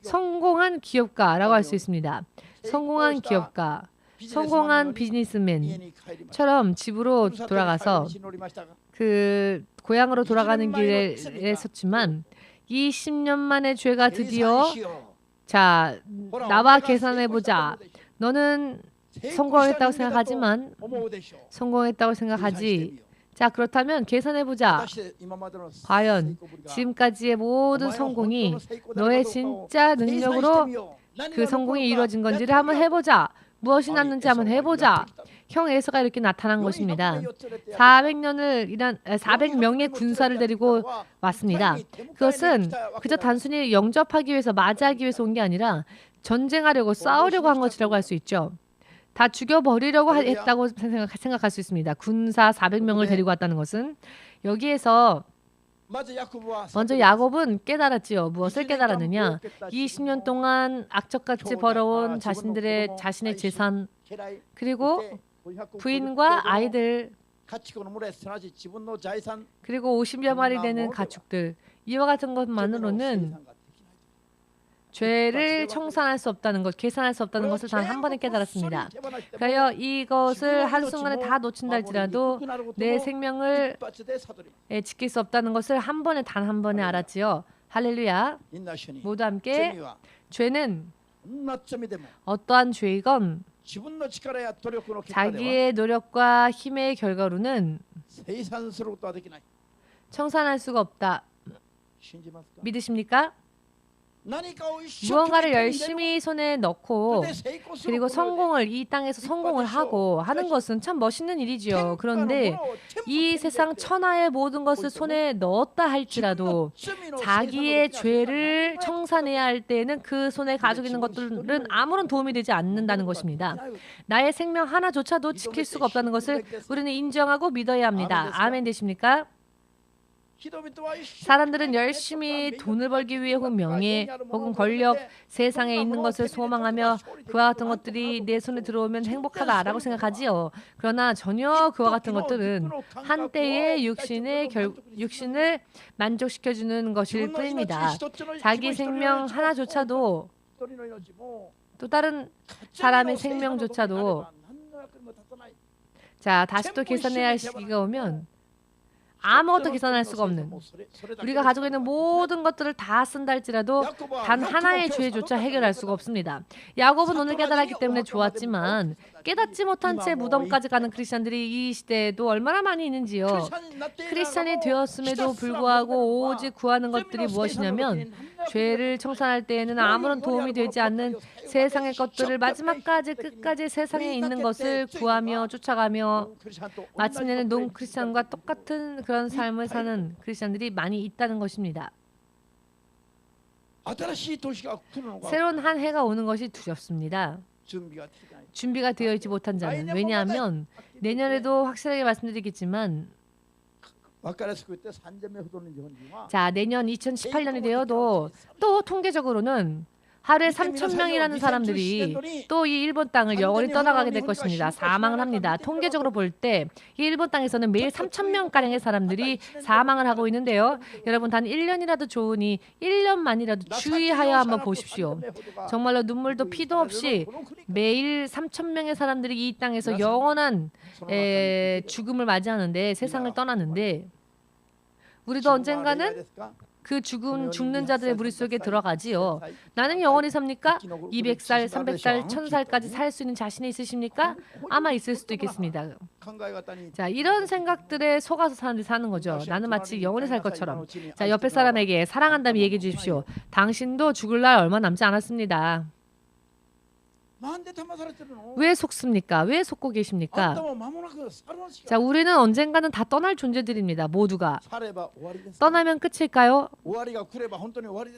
성공한 기업가라고 할 수 있습니다. 성공한 기업가, 성공한 비즈니스맨처럼 집으로 돌아가서 그 고향으로 돌아가는 길에 섰지만 20년 만에 죄가 드디어 자, 나와 계산해보자. 너는 성공했다고 생각하지. 자, 그렇다면 계산해보자. 과연 지금까지의 모든 성공이 너의 진짜 능력으로 그 성공이 이루어진 건지를 한번 해보자. 무엇이 났는지 한번 해보자. 형 에서가 이렇게 나타난 것입니다. 400명의 군사를 데리고 왔습니다. 그것은 그저 단순히 영접하기 위해서 맞이하기 위해서 온 게 아니라 전쟁하려고 싸우려고 한 것이라고 할 수 있죠. 다 죽여버리려고 했다고 생각할 수 있습니다. 군사 400명을 데리고 왔다는 것은 여기에서 먼저 야곱은 깨달았지요. 무엇을 깨달았느냐? 20년 동안 악착같이 벌어온 자신의 재산 그리고 부인과 아이들 그리고 50여 마리 되는 가축들 이와 같은 것만으로는 죄를 청산할 수 없다는 것, 계산할 수 없다는 것을 단 한 번에 깨달았습니다. 그래서 이것을 한순간에 다 놓친다 할지라도 내 생명을 지킬 수 없다는 것을 단 한 번에 알았지요. 할렐루야. 모두 함께 죄는 어떠한 죄이건 자기의 노력과 힘의 결과로는 청산할 수가 없다. 믿으십니까? 무언가를 열심히 손에 넣고 그리고 이 땅에서 성공을 하고 하는 것은 참 멋있는 일이지요. 그런데 이 세상 천하의 모든 것을 손에 넣었다 할지라도 자기의 죄를 청산해야 할 때에는 그 손에 가지고 있는 것들은 아무런 도움이 되지 않는다는 것입니다. 나의 생명 하나조차도 지킬 수가 없다는 것을 우리는 인정하고 믿어야 합니다. 아멘 되십니까? 사람들은 열심히 돈을 벌기 위해 혹은 명예 혹은 권력 세상에 있는 것을 소망하며 그와 같은 것들이 내 손에 들어오면 행복하다라고 생각하지요. 그러나 전혀 그와 같은 것들은 한때의 육신을 만족시켜주는 것일 뿐입니다. 자기 생명 하나조차도 또 다른 사람의 생명조차도 자 다시 또 계산해야 할 시기가 오면 아무것도 계산할 수가 없는 우리가 가지고 있는 모든 것들을 다 쓴다 할지라도 단 하나의 죄조차 해결할 수가 없습니다. 야곱은 오늘 깨달았기 때문에 좋았지만 깨닫지 못한 채 무덤까지 가는 크리스찬들이 이 시대에도 얼마나 많이 있는지요. 크리스찬이 되었음에도 불구하고 오직 구하는 것들이 무엇이냐면 죄를 청산할 때에는 아무런 도움이 되지 않는 세상의 것들을 마지막까지 끝까지 세상에 있는 것을 구하며 쫓아가며 마침내는 논 크리스찬과 똑같은 그런 삶을 사는 크리스찬들이 많이 있다는 것입니다. 새로운 한 해가 오는 것이 두렵습니다. 준비가 되어 있지 못한 자는. 왜냐하면 내년에도 확실하게 말씀드리겠지만 자, 내년 2018년이 되어도 또 통계적으로는 하루에 3,000명이라는 사람들이 또 이 일본 땅을 영원히 떠나가게 될 것입니다. 사망을 합니다. 통계적으로 볼 때 이 일본 땅에서는 매일 3,000명가량의 사람들이 사망을 하고 있는데요. 여러분 단 1년이라도 좋으니 1년만이라도 주의하여 한번 보십시오. 정말로 눈물도 피도 없이 매일 3,000명의 사람들이 이 땅에서 영원한 죽음을 맞이하는데 세상을 떠나는데 우리도 언젠가는 그 죽는 자들의 무리 속에 들어가지요. 나는 영원히 삽니까? 200살, 300살, 1000살까지 살 수 있는 자신이 있으십니까? 아마 있을 수도 있겠습니다. 자, 이런 생각들에 속아서 사람들이 사는 거죠. 나는 마치 영원히 살 것처럼. 자, 옆에 사람에게 사랑한다며 얘기해 주십시오. 당신도 죽을 날 얼마 남지 않았습니다. 왜 속습니까? 왜 속고 계십니까? 자, 우리는 언젠가는 다 떠날 존재들입니다. 모두가. 떠나면 끝일까요?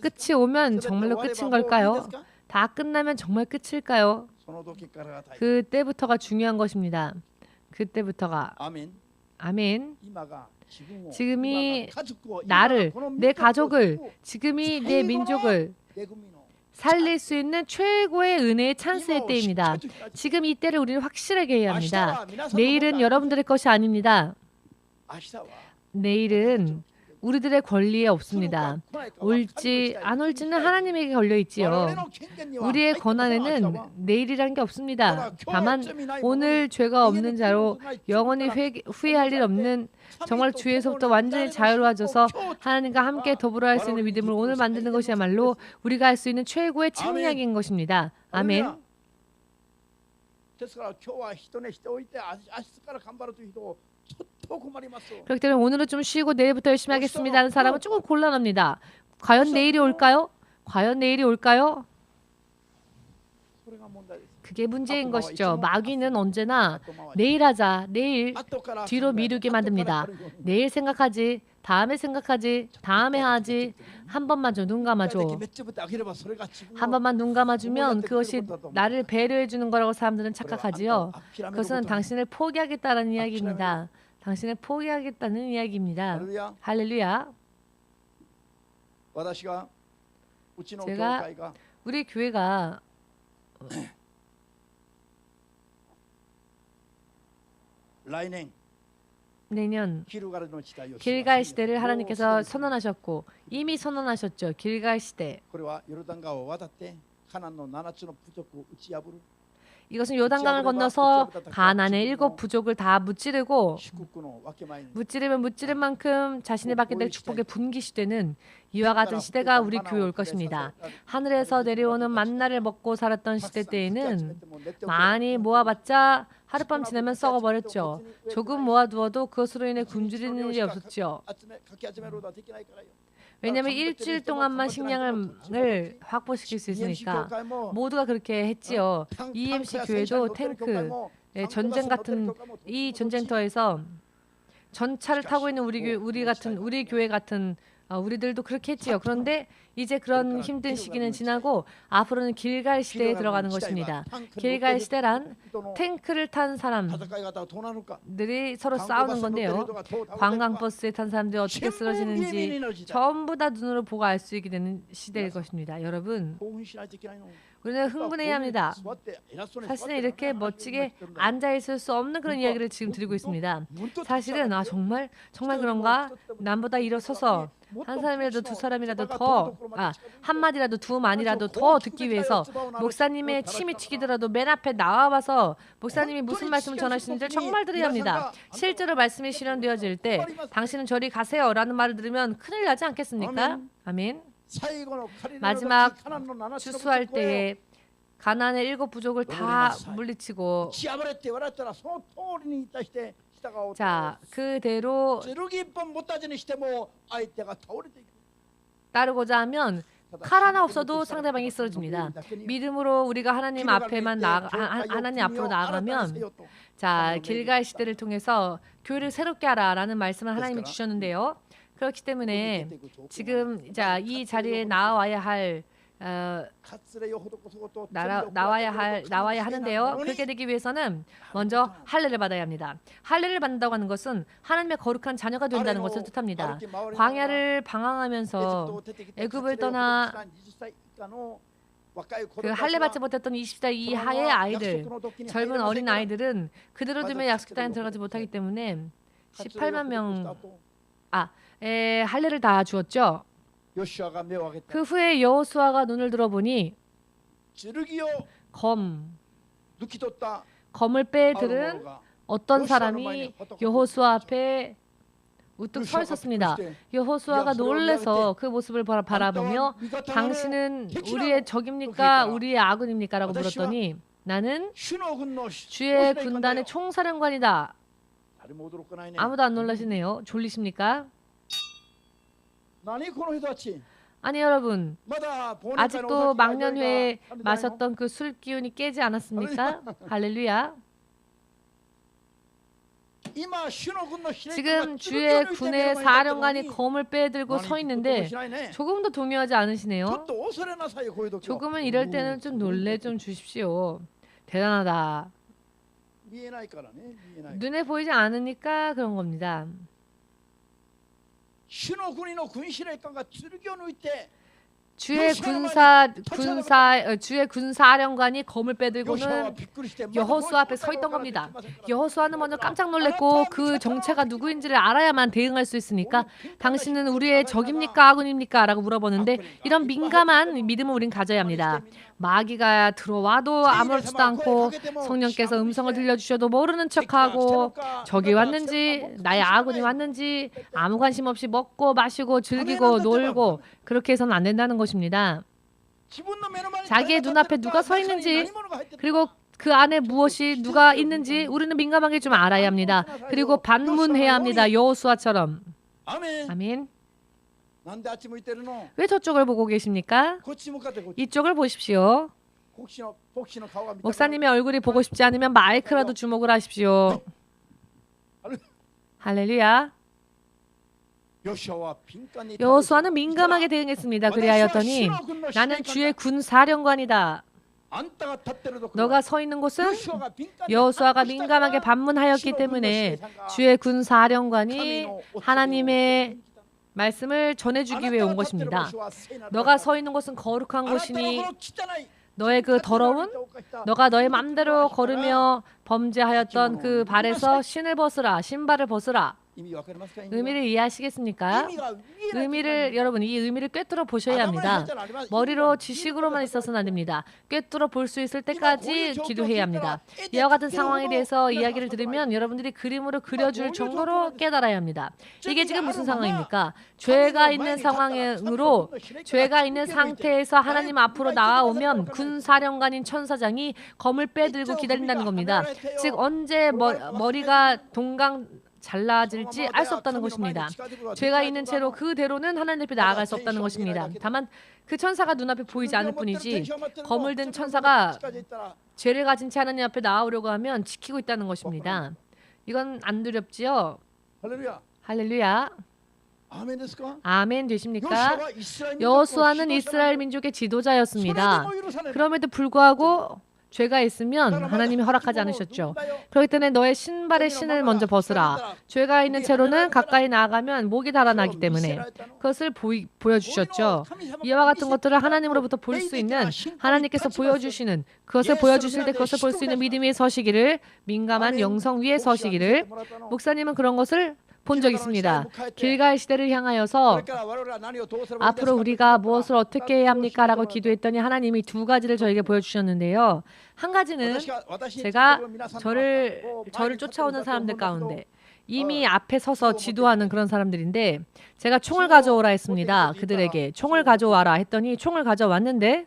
끝이 오면 정말로 끝인 걸까요? 다 끝나면 정말 끝일까요? 그때부터가 중요한 것입니다. 그때부터가. 아멘. 지금이 나를, 내 가족을, 지금이 내 민족을 살릴 수 있는 최고의 은혜의 찬스의 때입니다. 지금 이 때를 우리는 확실하게 해야 합니다. 내일은 여러분들의 것이 아닙니다. 내일은 우리들의 권리에 없습니다. 올지 안 올지는 하나님에게 걸려 있지요. 우리의 권한에는 내일이란 게 없습니다. 다만 오늘 죄가 없는 자로 영원히 후회할 일 없는 정말 죄에서부터 완전히 자유로워져서 하나님과 함께 더불어 할 수 있는 믿음을 오늘 만드는 것이야말로 우리가 할 수 있는 최고의 책략인 것입니다. 아멘. 그렇기 때문에 오늘은 좀 쉬고 내일부터 열심히 하겠습니다 하는 사람은 조금 곤란합니다. 과연 내일이 올까요? 과연 내일이 올까요? 그게 문제인 것이죠. 마귀는 언제나 내일 하자, 내일 뒤로 미루게 만듭니다. 내일 생각하지, 다음에 생각하지, 다음에 하지. 한 번만 줘, 눈 감아줘. 한 번만 눈 감아주면 그것이 나를 배려해 주는 거라고 사람들은 착각하지요. 그것은 당신을 포기하겠다는 이야기입니다. 당신을 포기하겠다는 이야기입니다. 할렐루야. 제가 우리 교회가 내년 길갈 시대를 하나님께서 선언하셨고 이미 선언하셨죠. 길갈 시대. 이것은 요단강을 건너서 가나안의 7 부족을 다 무찌르고 무찌르면 무찌른 만큼 자신이 받게 될 축복의 분기 시대는 이와 같은 시대가 우리 교회에 올 것입니다. 하늘에서 내려오는 만나를 먹고 살았던 시대 때에는 많이 모아봤자 하룻밤 지나면 썩어버렸죠. 조금 모아두어도 그것으로 인해 굶주리는 일이 없었죠. 왜냐하면 일주일 동안만 식량을 확보시킬 수 있으니까 모두가 그렇게 했지요. EMC 교회도 탱크, 전쟁 같은 이 전쟁터에서 전차를 타고 있는 우리 교회 같은 우리들도 그렇게 했지요. 그런데 이제 그런 힘든 시기는 지나고 앞으로는 길갈 시대에 들어가는 것입니다. 길갈 시대란 탱크를 탄 사람들이 서로 싸우는 건데요. 관광버스에 탄 사람들이 어떻게 쓰러지는지 전부 다 눈으로 보고 알 수 있게 되는 시대일 것입니다. 여러분, 우리는 흥분해야 합니다. 사실은 이렇게 멋지게 앉아있을 수 없는 그런 이야기를 지금 드리고 있습니다. 사실은 정말 그런가? 남보다 일어서서 한 사람이라도 두 사람이라도 더 한마디라도 두 마디라도 더 듣기 위해서 목사님의 침이 튀기더라도 맨 앞에 나와봐서 목사님이 무슨 말씀을 전하시는지 정말 들어야 합니다. 실제로 말씀이 실현되어질 때 당신은 저리 가세요 라는 말을 들으면 큰일 나지 않겠습니까? 아멘. 마지막 추수할 때에 가나안의 7 부족을 다 물리치고 자 그대로 따르고자 하면 칼 하나 없어도 상대방이 쓰러집니다. 믿음으로 우리가 하나님 앞에만 하나님 앞으로 나아가면 자 길갈 시대를 통해서 교회를 새롭게 하라라는 말씀을 하나님이 주셨는데요. 그렇기 때문에 지금 자 이 자리에 나와야 할 나와야 하는데요. 그렇게 되기 위해서는 먼저 할례를 받아야 합니다. 할례를 받는다고 하는 것은 하나님의 거룩한 자녀가 된다는 것을 뜻합니다. 광야를 방황하면서 애굽을 떠나 그 할례 받지 못했던 20살 이하의 아이들, 젊은 어린 아이들은 그대로 두면 약속 땅에 들어가지 못하기 때문에 18만 명 할례를 다 주었죠. 그 후에 여호수아가 눈을 들어보니 검을 빼들은 어떤 사람이 여호수아 앞에 우뚝 서 있었습니다. 여호수아가 놀라서 그 모습을 바라보며 당신은 우리의 적입니까? 우리의 아군입니까? 라고 물었더니 나는 주의 군단의 총사령관이다. 아무도 안 놀라시네요. 졸리십니까? 아니 여러분 아직도 망년회에 마셨던 그 술 기운이 깨지 않았습니까? 할렐루야. 지금 주의 군의 사령관이 검을 빼들고 서 있는데 조금도 동요하지 않으시네요. 조금은 이럴 때는 좀 놀래 좀 주십시오. 대단하다. 눈에 보이지 않으니까 그런 겁니다. 주의 군사령관이 검을 빼들고는 여호수아 앞에 서 있던 겁니다. 여호수아는 먼저 깜짝 놀랐고 그 정체가 누구인지를 알아야만 대응할 수 있으니까 당신은 우리의 적입니까 아군입니까? 라고 물어보는데 이런 민감한 믿음을 우린 가져야 합니다. 마귀가 들어와도 아무렇지도 않고 성령께서 음성을 들려주셔도 모르는 척하고 적이 왔는지 나의 아군이 왔는지 아무 관심 없이 먹고 마시고 즐기고 놀고 그렇게 해서는 안 된다는 것입니다. 자기의 눈앞에 누가 서 있는지 그리고 그 안에 무엇이 누가 있는지 우리는 민감하게 좀 알아야 합니다. 그리고 반문해야 합니다. 여호수아처럼. 아멘. 왜 저쪽을 보고 계십니까? 이쪽을 보십시오. 목사님의 얼굴이 보고 싶지 않으면 마이크라도 주목을 하십시오. 할렐루야. 여호수아는 민감하게 대응했습니다. 그리하였더니 나는 주의 군사령관이다. 너가 서 있는 곳은 여호수아가 민감하게 반문하였기 때문에 주의 군사령관이 하나님의 말씀을 전해주기 위해 온 것입니다. 너가 서 있는 곳은 거룩한 곳이니 너의 그 더러운 너가 너의 맘대로 걸으며 범죄하였던 그 발에서 신을 벗으라 신발을 벗으라. 의미를 이해하시겠습니까? 여러분 이 의미를 꿰뚫어 보셔야 합니다. 머리로 지식으로만 있어서는 안 됩니다. 꿰뚫어 볼 수 있을 때까지 기도해야 합니다. 이와 같은 상황에 대해서 이야기를 들으면 여러분들이 그림으로 그려줄 정도로 깨달아야 합니다. 이게 지금 무슨 상황입니까? 죄가 있는 상황으로 죄가 있는 상태에서 하나님 앞으로 나아오면 군사령관인 천사장이 검을 빼들고 기다린다는 겁니다. 즉 언제 머리가 잘라질지 알 수 없다는 것입니다. 죄가 있는 채로 그대로는 하나님 앞에 나아갈 수 없다는 것입니다. 다만 그 천사가 눈앞에 보이지 않을 뿐이지 검을 든 천사가 죄를 가진 채 하나님 앞에 나아오려고 하면 지키고 있다는 것입니다. 이건 안 두렵지요? 할렐루야. 아멘 되십니까? 여호수아는 이스라엘 민족의 지도자였습니다. 그럼에도 불구하고 죄가 있으면 하나님이 허락하지 않으셨죠. 그렇기 때문에 너의 신발의 신을 먼저 벗으라. 죄가 있는 채로는 가까이 나아가면 목이 달아나기 때문에 그것을 보여주셨죠. 이와 같은 것들을 하나님으로부터 볼 수 있는 하나님께서 보여주시는 그것을 보여주실 때 그것을 볼 수 있는 믿음 위에 서시기를 민감한 영성 위에 서시기를 목사님은 그런 것을 본 적 있습니다. 길갈 시대를 향하여서 앞으로 우리가 무엇을 어떻게 해야 합니까? 라고 기도했더니 하나님이 두 가지를 저에게 보여주셨는데요. 한 가지는 제가 저를 쫓아오는 사람들 가운데 이미 앞에 서서 지도하는 그런 사람들인데 제가 총을 가져오라 했습니다. 그들에게 총을 가져와라 했더니 총을 가져왔는데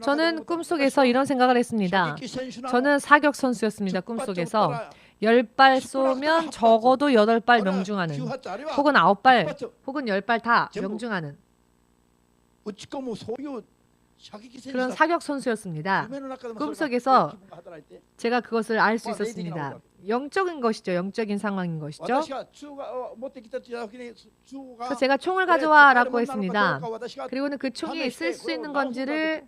저는 꿈속에서 이런 생각을 했습니다. 저는 사격 선수였습니다. 꿈속에서 10발 쏘면 적어도 8발 명중하는, 혹은 9발, 혹은 10발 다 명중하는 그런 사격 선수였습니다. 꿈속에서 제가 그것을 알 수 있었습니다. 영적인 것이죠. 영적인 상황인 것이죠. 그래서 제가 총을 가져와라고 했습니다. 그리고는 그 총이 쓸 수 있는 건지를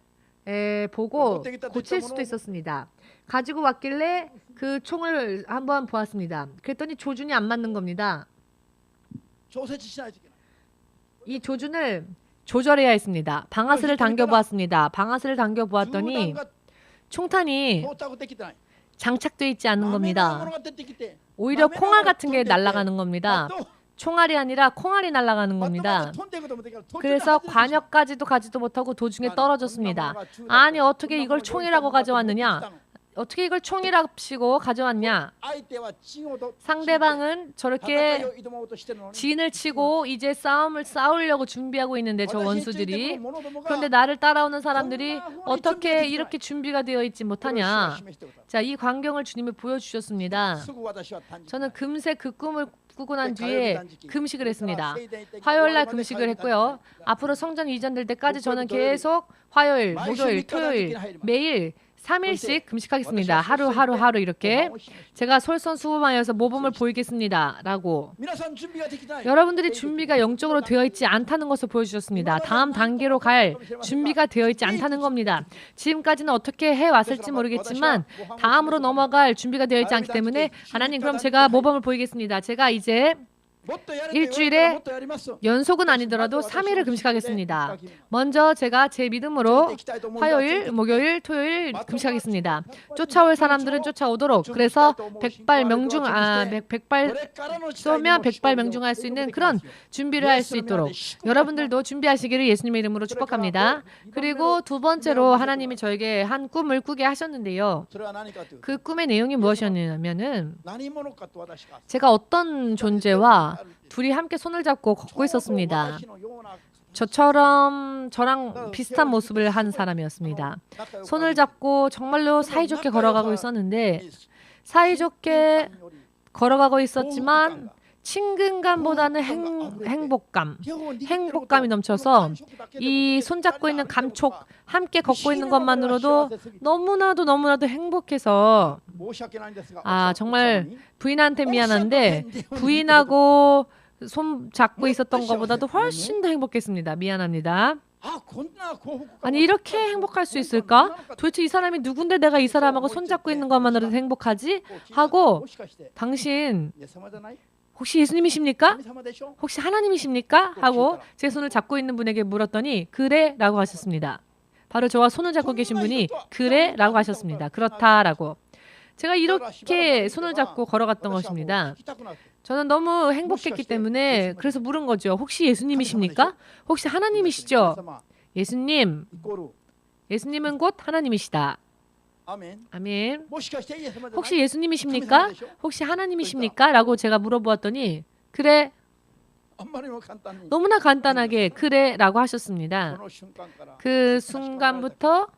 보고 고칠 수도 있었습니다. 가지고 왔길래 그 총을 한번 보았습니다. 그랬더니 조준이 안 맞는 겁니다. 이 조준을 조절해야 했습니다. 방아쇠를 당겨보았습니다. 방아쇠를 당겨보았더니 총탄이 장착되어 있지 않는 겁니다. 오히려 콩알 같은 게 날아가는 겁니다. 총알이 아니라 콩알이 날아가는 겁니다. 그래서 관역까지도 가지도 못하고 도중에 떨어졌습니다. 아니 어떻게 이걸 총이라고 가져왔느냐? 어떻게 이걸 총이랍시고 가져왔냐? 상대방은 저렇게 진을 치고 이제 싸우려고 준비하고 있는데 저 원수들이, 그런데 나를 따라오는 사람들이 어떻게 이렇게 준비가 되어 있지 못하냐? 자, 이 광경을 주님이 보여주셨습니다. 저는 금세 그 꿈을 꾸고 난 뒤에 금식을 했습니다. 화요일날 금식을 했고요. 앞으로 성전 이전될 때까지 저는 계속 화요일, 목요일, 토요일 매일 3일씩 금식하겠습니다. 하루 이렇게 제가 솔선수범하여서 모범을 보이겠습니다 라고. 여러분들이 준비가 영적으로 되어 있지 않다는 것을 보여주셨습니다. 다음 단계로 갈 준비가 되어 있지 않다는 겁니다. 지금까지는 어떻게 해왔을지 모르겠지만 다음으로 넘어갈 준비가 되어 있지 않기 때문에 하나님, 그럼 제가 모범을 보이겠습니다. 제가 이제 일주일에 연속은 아니더라도 3일을 금식하겠습니다. 먼저 제가 제 믿음으로 화요일, 목요일, 토요일 금식하겠습니다. 쫓아올 사람들은 쫓아오도록, 그래서 100발 쏘면 100발 명중할 수 있는 그런 준비를 할 수 있도록 여러분들도 준비하시기를 예수님의 이름으로 축복합니다. 그리고 두 번째로 하나님이 저에게 한 꿈을 꾸게 하셨는데요. 그 꿈의 내용이 무엇이었냐면은 제가 어떤 존재와 둘이 함께 손을 잡고 걷고 있었습니다. 저랑 비슷한 모습을 한 사람이었습니다. 손을 잡고 정말로 사이좋게 걸어가고 있었는데, 사이좋게 걸어가고 있었지만 친근감보다는 행복감이 넘쳐서 이 손잡고 있는 감촉, 함께 걷고 있는 것만으로도 너무나도 행복해서, 정말 부인한테 미안한데 부인하고 손 잡고 있었던 것보다도 훨씬 더 행복했습니다. 미안합니다. 아니 이렇게 행복할 수 있을까? 도대체 이 사람이 누군데 내가 이 사람하고 손 잡고 있는 것만으로도 행복하지? 하고, 당신 혹시 예수님이십니까? 혹시 하나님이십니까? 하고 제 손을 잡고 있는 분에게 물었더니 그래 라고 하셨습니다. 바로 저와 손을 잡고 계신 분이 그래 라고 하셨습니다. 그렇다라고. 제가 이렇게 손을 잡고 걸어갔던 것입니다. 저는 너무 행복했기 때문에 그래서 물은 거죠. 혹시 예수님이십니까? 혹시 하나님이시죠? 예수님은 곧 하나님이시다. 아멘. 혹시 예수님이십니까? 혹시 하나님이십니까? 라고 제가 물어보았더니 그래, 너무나 간단하게 그래 라고 하셨습니다. 그 순간부터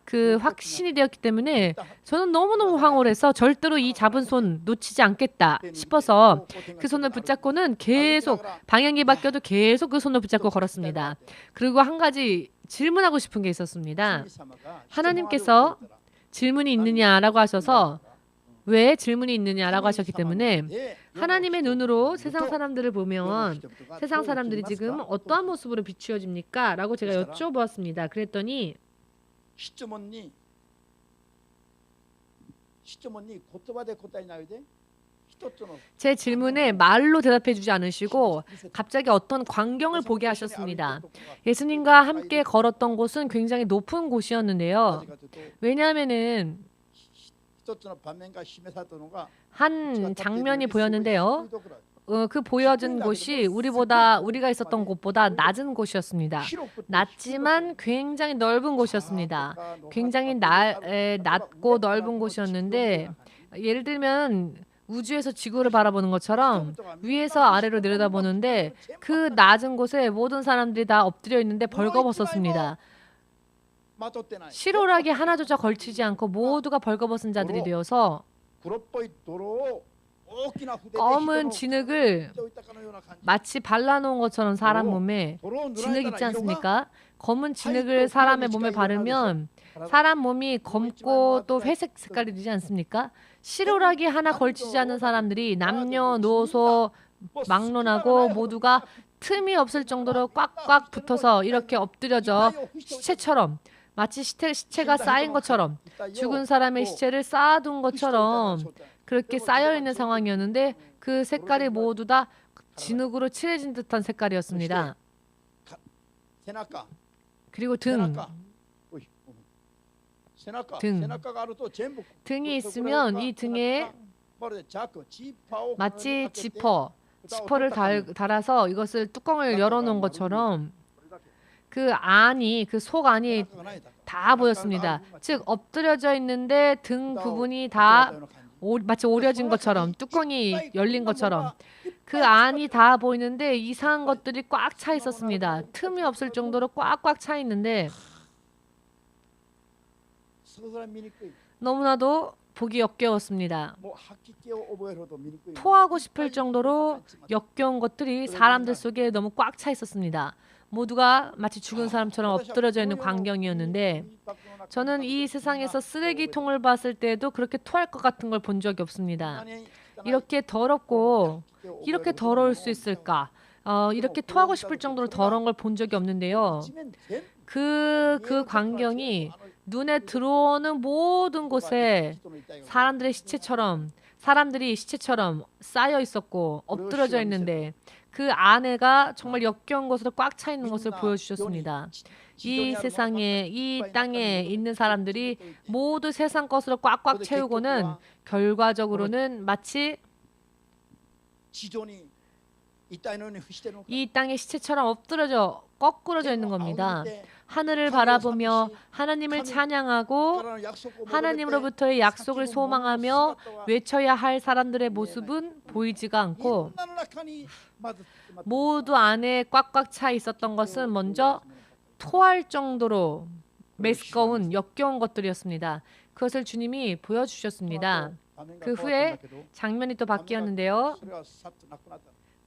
그 확신이 되었기 때문에 저는 너무너무 황홀해서 절대로 이 잡은 손 놓치지 않겠다 싶어서 그 손을 붙잡고는 계속, 방향이 바뀌어도 계속 그 손을 붙잡고 걸었습니다. 그리고 한 가지 질문하고 싶은 게 있었습니다. 하나님께서 질문이 있느냐라고 하셔서, 왜 질문이 있느냐라고 하셨기 때문에 하나님의 눈으로 세상 사람들을 보면 세상 사람들이 지금 어떠한 모습으로 비추어집니까? 라고 제가 여쭤보았습니다. 그랬더니 제 질문에 말로 대답해 주지 않으시고 갑자기 어떤 광경을 보게 하셨습니다. 예수님과 함께 걸었던 곳은 굉장히 높은 곳이었는데요. 왜냐하면은 한 장면이 보였는데요. 그 보여진 곳이 우리가 있었던 곳보다 낮은 곳이었습니다. 낮지만 굉장히 넓은 곳이었습니다. 굉장히 낮고 넓은 곳이었는데, 예를 들면 우주에서 지구를 바라보는 것처럼 위에서 아래로 내려다보는데 그 낮은 곳에 모든 사람들이 다 엎드려 있는데 벌거벗었습니다. 실오라기 하나조차 걸치지 않고 모두가 벌거벗은 자들이 되어서 검은 진흙을 마치 발라놓은 것처럼 사람 몸에 진흙 있지 않습니까? 검은 진흙을 사람의 몸에 바르면 사람 몸이 검고 또 회색 색깔이 되지 않습니까? 실오라기 하나 걸치지 않는 사람들이 남녀노소 막론하고 모두가 틈이 없을 정도로 꽉꽉 붙어서 이렇게 엎드려져 시체처럼 마치 시체가 쌓인 것처럼 죽은 사람의 시체를 쌓아둔 것처럼 그렇게 쌓여있는 상황이었는데 그 색깔이 모두 다 진흙으로 칠해진 듯한 색깔이었습니다. 그리고 등이 있으면 이 등에 마치 지퍼를 달아서 이것을 뚜껑을 열어놓은 것처럼 그 안이 그 속 안이 다 보였습니다. 즉 엎드려져 있는데 등 부분이 다 마치 오려진 것처럼 뚜껑이 열린 것처럼 그 안이 다 보이는데 이상한 것들이 꽉 차 있었습니다. 틈이 없을 정도로 꽉꽉 차 있는데 너무나도 보기 역겨웠습니다. 토하고 싶을 정도로 역겨운 것들이 사람들 속에 너무 꽉 차 있었습니다. 모두가 마치 죽은 사람처럼 엎드려져 있는 광경이었는데 저는 이 세상에서 쓰레기통을 봤을 때도 그렇게 토할 것 같은 걸 본 적이 없습니다. 이렇게 더럽고 이렇게 더러울 수 있을까? 이렇게 토하고 싶을 정도로 더러운 걸 본 적이 없는데요. 그 광경이 눈에 들어오는 모든 곳에 사람들이 시체처럼 쌓여 있었고 엎드려져 있는데 그 안에가 정말 역겨운 것으로 꽉 차 있는 것을 보여주셨습니다. 이 세상에 이 땅에 있는 사람들이 모두 세상 것으로 꽉꽉 채우고는 결과적으로는 마치 이 땅의 시체처럼 엎드려져 거꾸러져 있는 겁니다. 하늘을 바라보며 하나님을 찬양하고 하나님으로부터의 약속을 소망하며 외쳐야 할 사람들의 모습은 보이지가 않고 모두 안에 꽉꽉 차 있었던 것은 먼저 토할 정도로 매스꺼운 역겨운 것들이었습니다. 그것을 주님이 보여주셨습니다. 그 후에 장면이 또 바뀌었는데요.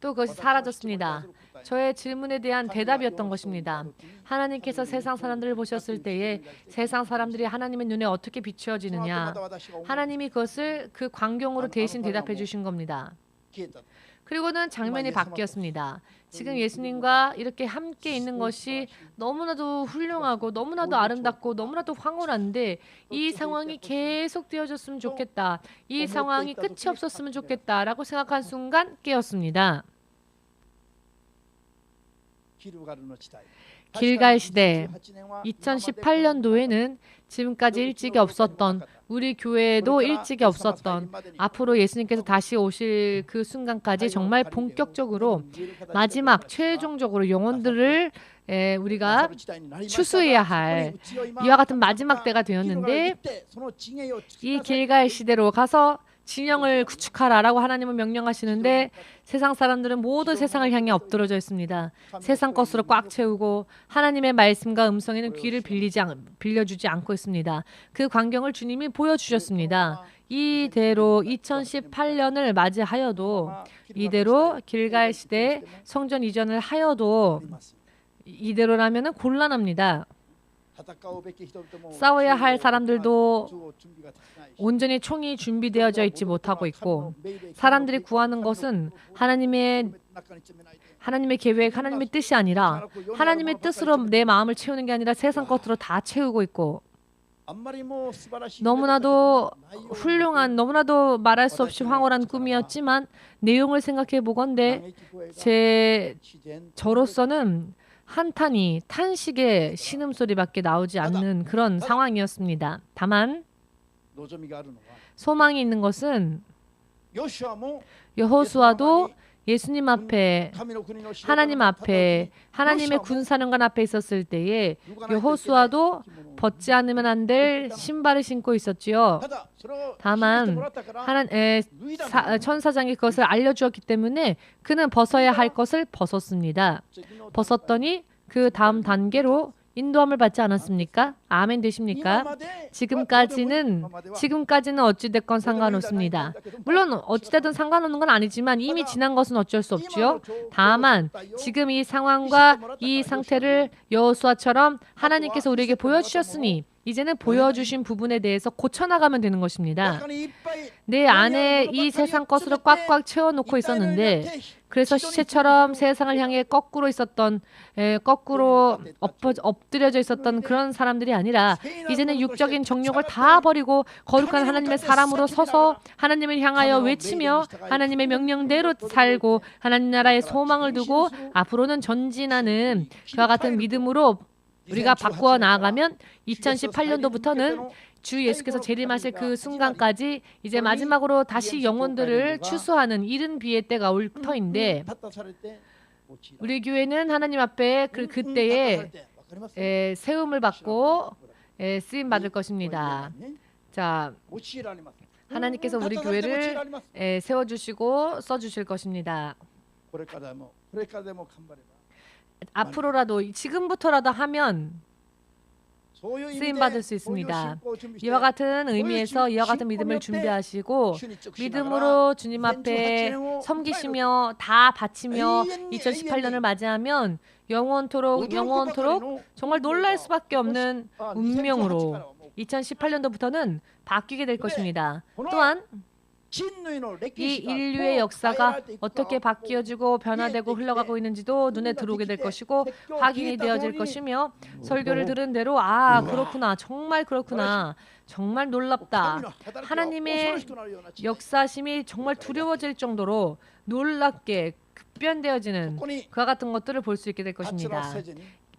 또 그것이 사라졌습니다. 저의 질문에 대한 대답이었던 것입니다. 하나님께서 세상 사람들을 보셨을 때에 세상 사람들이 하나님의 눈에 어떻게 비추어지느냐. 하나님이 그것을 그 광경으로 대신 대답해 주신 겁니다. 그리고는 장면이 바뀌었습니다. 지금 예수님과 이렇게 함께 있는 것이 너무나도 훌륭하고 너무나도 아름답고 너무나도 황홀한데 이 상황이 계속 되어졌으면 좋겠다. 이 상황이 끝이 없었으면 좋겠다라고 생각한 순간 깨었습니다. 길갈 시대 2018년도에는 지금까지 일찍이 없었던 우리 교회에도 일찍이 없었던 앞으로 예수님께서 다시 오실 그 순간까지 정말 본격적으로 마지막 최종적으로 영혼들을 우리가 추수해야 할 이와 같은 마지막 때가 되었는데 이 길갈 시대로 가서 진영을 구축하라라고 하나님은 명령하시는데 세상 사람들은 모두 세상을 향해 엎드러져 있습니다. 세상 것으로 꽉 채우고 하나님의 말씀과 음성에는 귀를 빌려주지 않고 있습니다. 그 광경을 주님이 보여주셨습니다. 이대로 2018년을 맞이하여도 이대로 길갈 시대 성전 이전을 하여도 이대로라면 곤란합니다. 싸워야 할 사람들도 온전히 총이 준비되어져 있지 못하고 있고 사람들이 구하는 것은 하나님의 계획, 하나님의 뜻이 아니라 하나님의 뜻으로 내 마음을 채우는 게 아니라 세상 것으로 다 채우고 있고 너무나도 훌륭한, 너무나도 말할 수 없이 황홀한 꿈이었지만 내용을 생각해 보건대 저로서는 한탄이 탄식의 신음소리밖에 나오지 않는 그런 상황이었습니다. 다만 소망이 있는 것은 여호수아도 예수님 앞에 하나님 앞에 하나님의 군사령관 앞에 있었을 때에 여호수아도 벗지 않으면 안 될 신발을 신고 있었지요. 다만 천사장이 그것을 알려주었기 때문에 그는 벗어야 할 것을 벗었습니다. 벗었더니 그 다음 단계로 인도함을 받지 않았습니까? 아멘 되십니까? 지금까지는 어찌됐건 상관없습니다. 물론 어찌됐든 상관없는 건 아니지만 이미 지난 것은 어쩔 수 없죠. 다만 지금 이 상황과 이 상태를 여호수아처럼 하나님께서 우리에게 보여주셨으니 이제는 보여주신 부분에 대해서 고쳐나가면 되는 것입니다. 내 안에 이 세상 것으로 꽉꽉 채워놓고 있었는데 그래서 시체처럼 세상을 향해 거꾸로 엎드려져 있었던 그런 사람들이 아니라 이제는 육적인 정욕을 다 버리고 거룩한 하나님의 사람으로 서서 하나님을 향하여 외치며 하나님의 명령대로 살고 하나님 나라의 소망을 두고 앞으로는 전진하는 그와 같은 믿음으로 우리가 바꾸어 나아가면 2018년도부터는 주 예수께서 재림하실 그 순간까지 이제 마지막으로 다시 영혼들을 추수하는 이른 비의 때가 올 터인데 우리 교회는 하나님 앞에 그때에 세움을 받고 쓰임 받을 것입니다. 자, 하나님께서 우리 교회를 세워주시고 써주실 것입니다. 앞으로라도 지금부터라도 하면 쓰임 받을 수 있습니다. 이와 같은 의미에서 이와 같은 믿음을 준비하시고 믿음으로 주님 앞에 섬기시며 다 바치며 2018년을 맞이하면 영원토록 정말 놀랄 수밖에 없는 운명으로 2018년도부터는 바뀌게 될 것입니다. 또한 이 인류의 역사가 어떻게 바뀌어지고 변화되고 흘러가고 있는지도 눈에 들어오게 될 것이고 확인이 되어질 것이며 설교를 들은 대로 그렇구나, 정말 그렇구나, 정말 놀랍다. 하나님의 역사심이 정말 두려워질 정도로 놀랍게 급변되어지는 그와 같은 것들을 볼 수 있게 될 것입니다.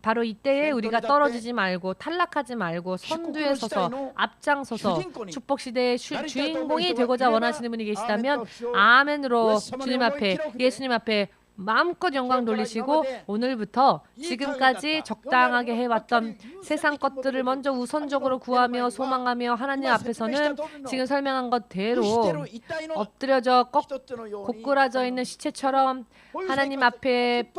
바로 이때에 우리가 떨어지지 말고 탈락하지 말고 선두에 서서 앞장서서 축복 시대의 주인공이 되고자 원하시는 분이 계시다면 아멘으로 주님 앞에 예수님 앞에 마음껏 영광 돌리시고 오늘부터 지금까지 적당하게 해왔던 세상 것들을 먼저 우선적으로 구하며 소망하며 하나님 앞에서는 지금 설명한 것대로 엎드려져 고꾸라져 있는 시체처럼 하나님 앞에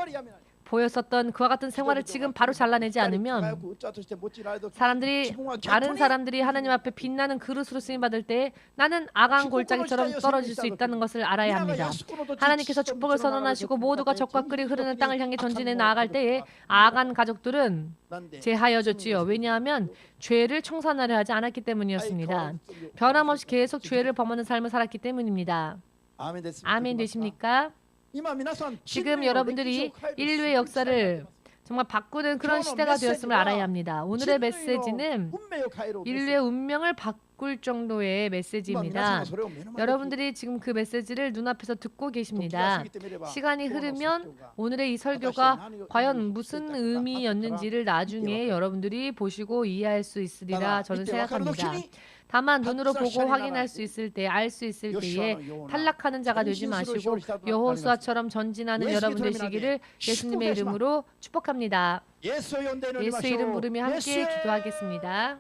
보였었던 그와 같은 생활을 지금 바로 잘라내지 않으면 다른 사람들이 하나님 앞에 빛나는 그릇으로 쓰임받을 때 나는 아간 골짜기처럼 떨어질 수 있다는 것을 알아야 합니다. 하나님께서 축복을 선언하시고 모두가 적과 꿀이 흐르는 땅을 향해 전진해 나아갈 때에 아간 가족들은 제하여졌지요. 왜냐하면 죄를 청산하려 하지 않았기 때문이었습니다. 변함없이 계속 죄를 범하는 삶을 살았기 때문입니다. 아멘 되십니까? 지금 여러분들이 인류의 역사를 정말 바꾸는 그런 시대가 되었음을 알아야 합니다. 오늘의 메시지는 인류의 운명을 바꿀 정도의 메시지입니다. 여러분들이 지금 그 메시지를 눈앞에서 듣고 계십니다. 시간이 흐르면 오늘의 이 설교가 과연 무슨 의미였는지를 나중에 여러분들이 보시고 이해할 수 있으리라 저는 생각합니다. 다만 눈으로 보고 확인할 수 있을 때, 알 수 있을 때에 탈락하는 자가 되지 마시고 여호수아처럼 전진하는 여러분 되시기를 예수님의 이름으로 축복합니다. 예수 이름 부르며 함께 기도하겠습니다.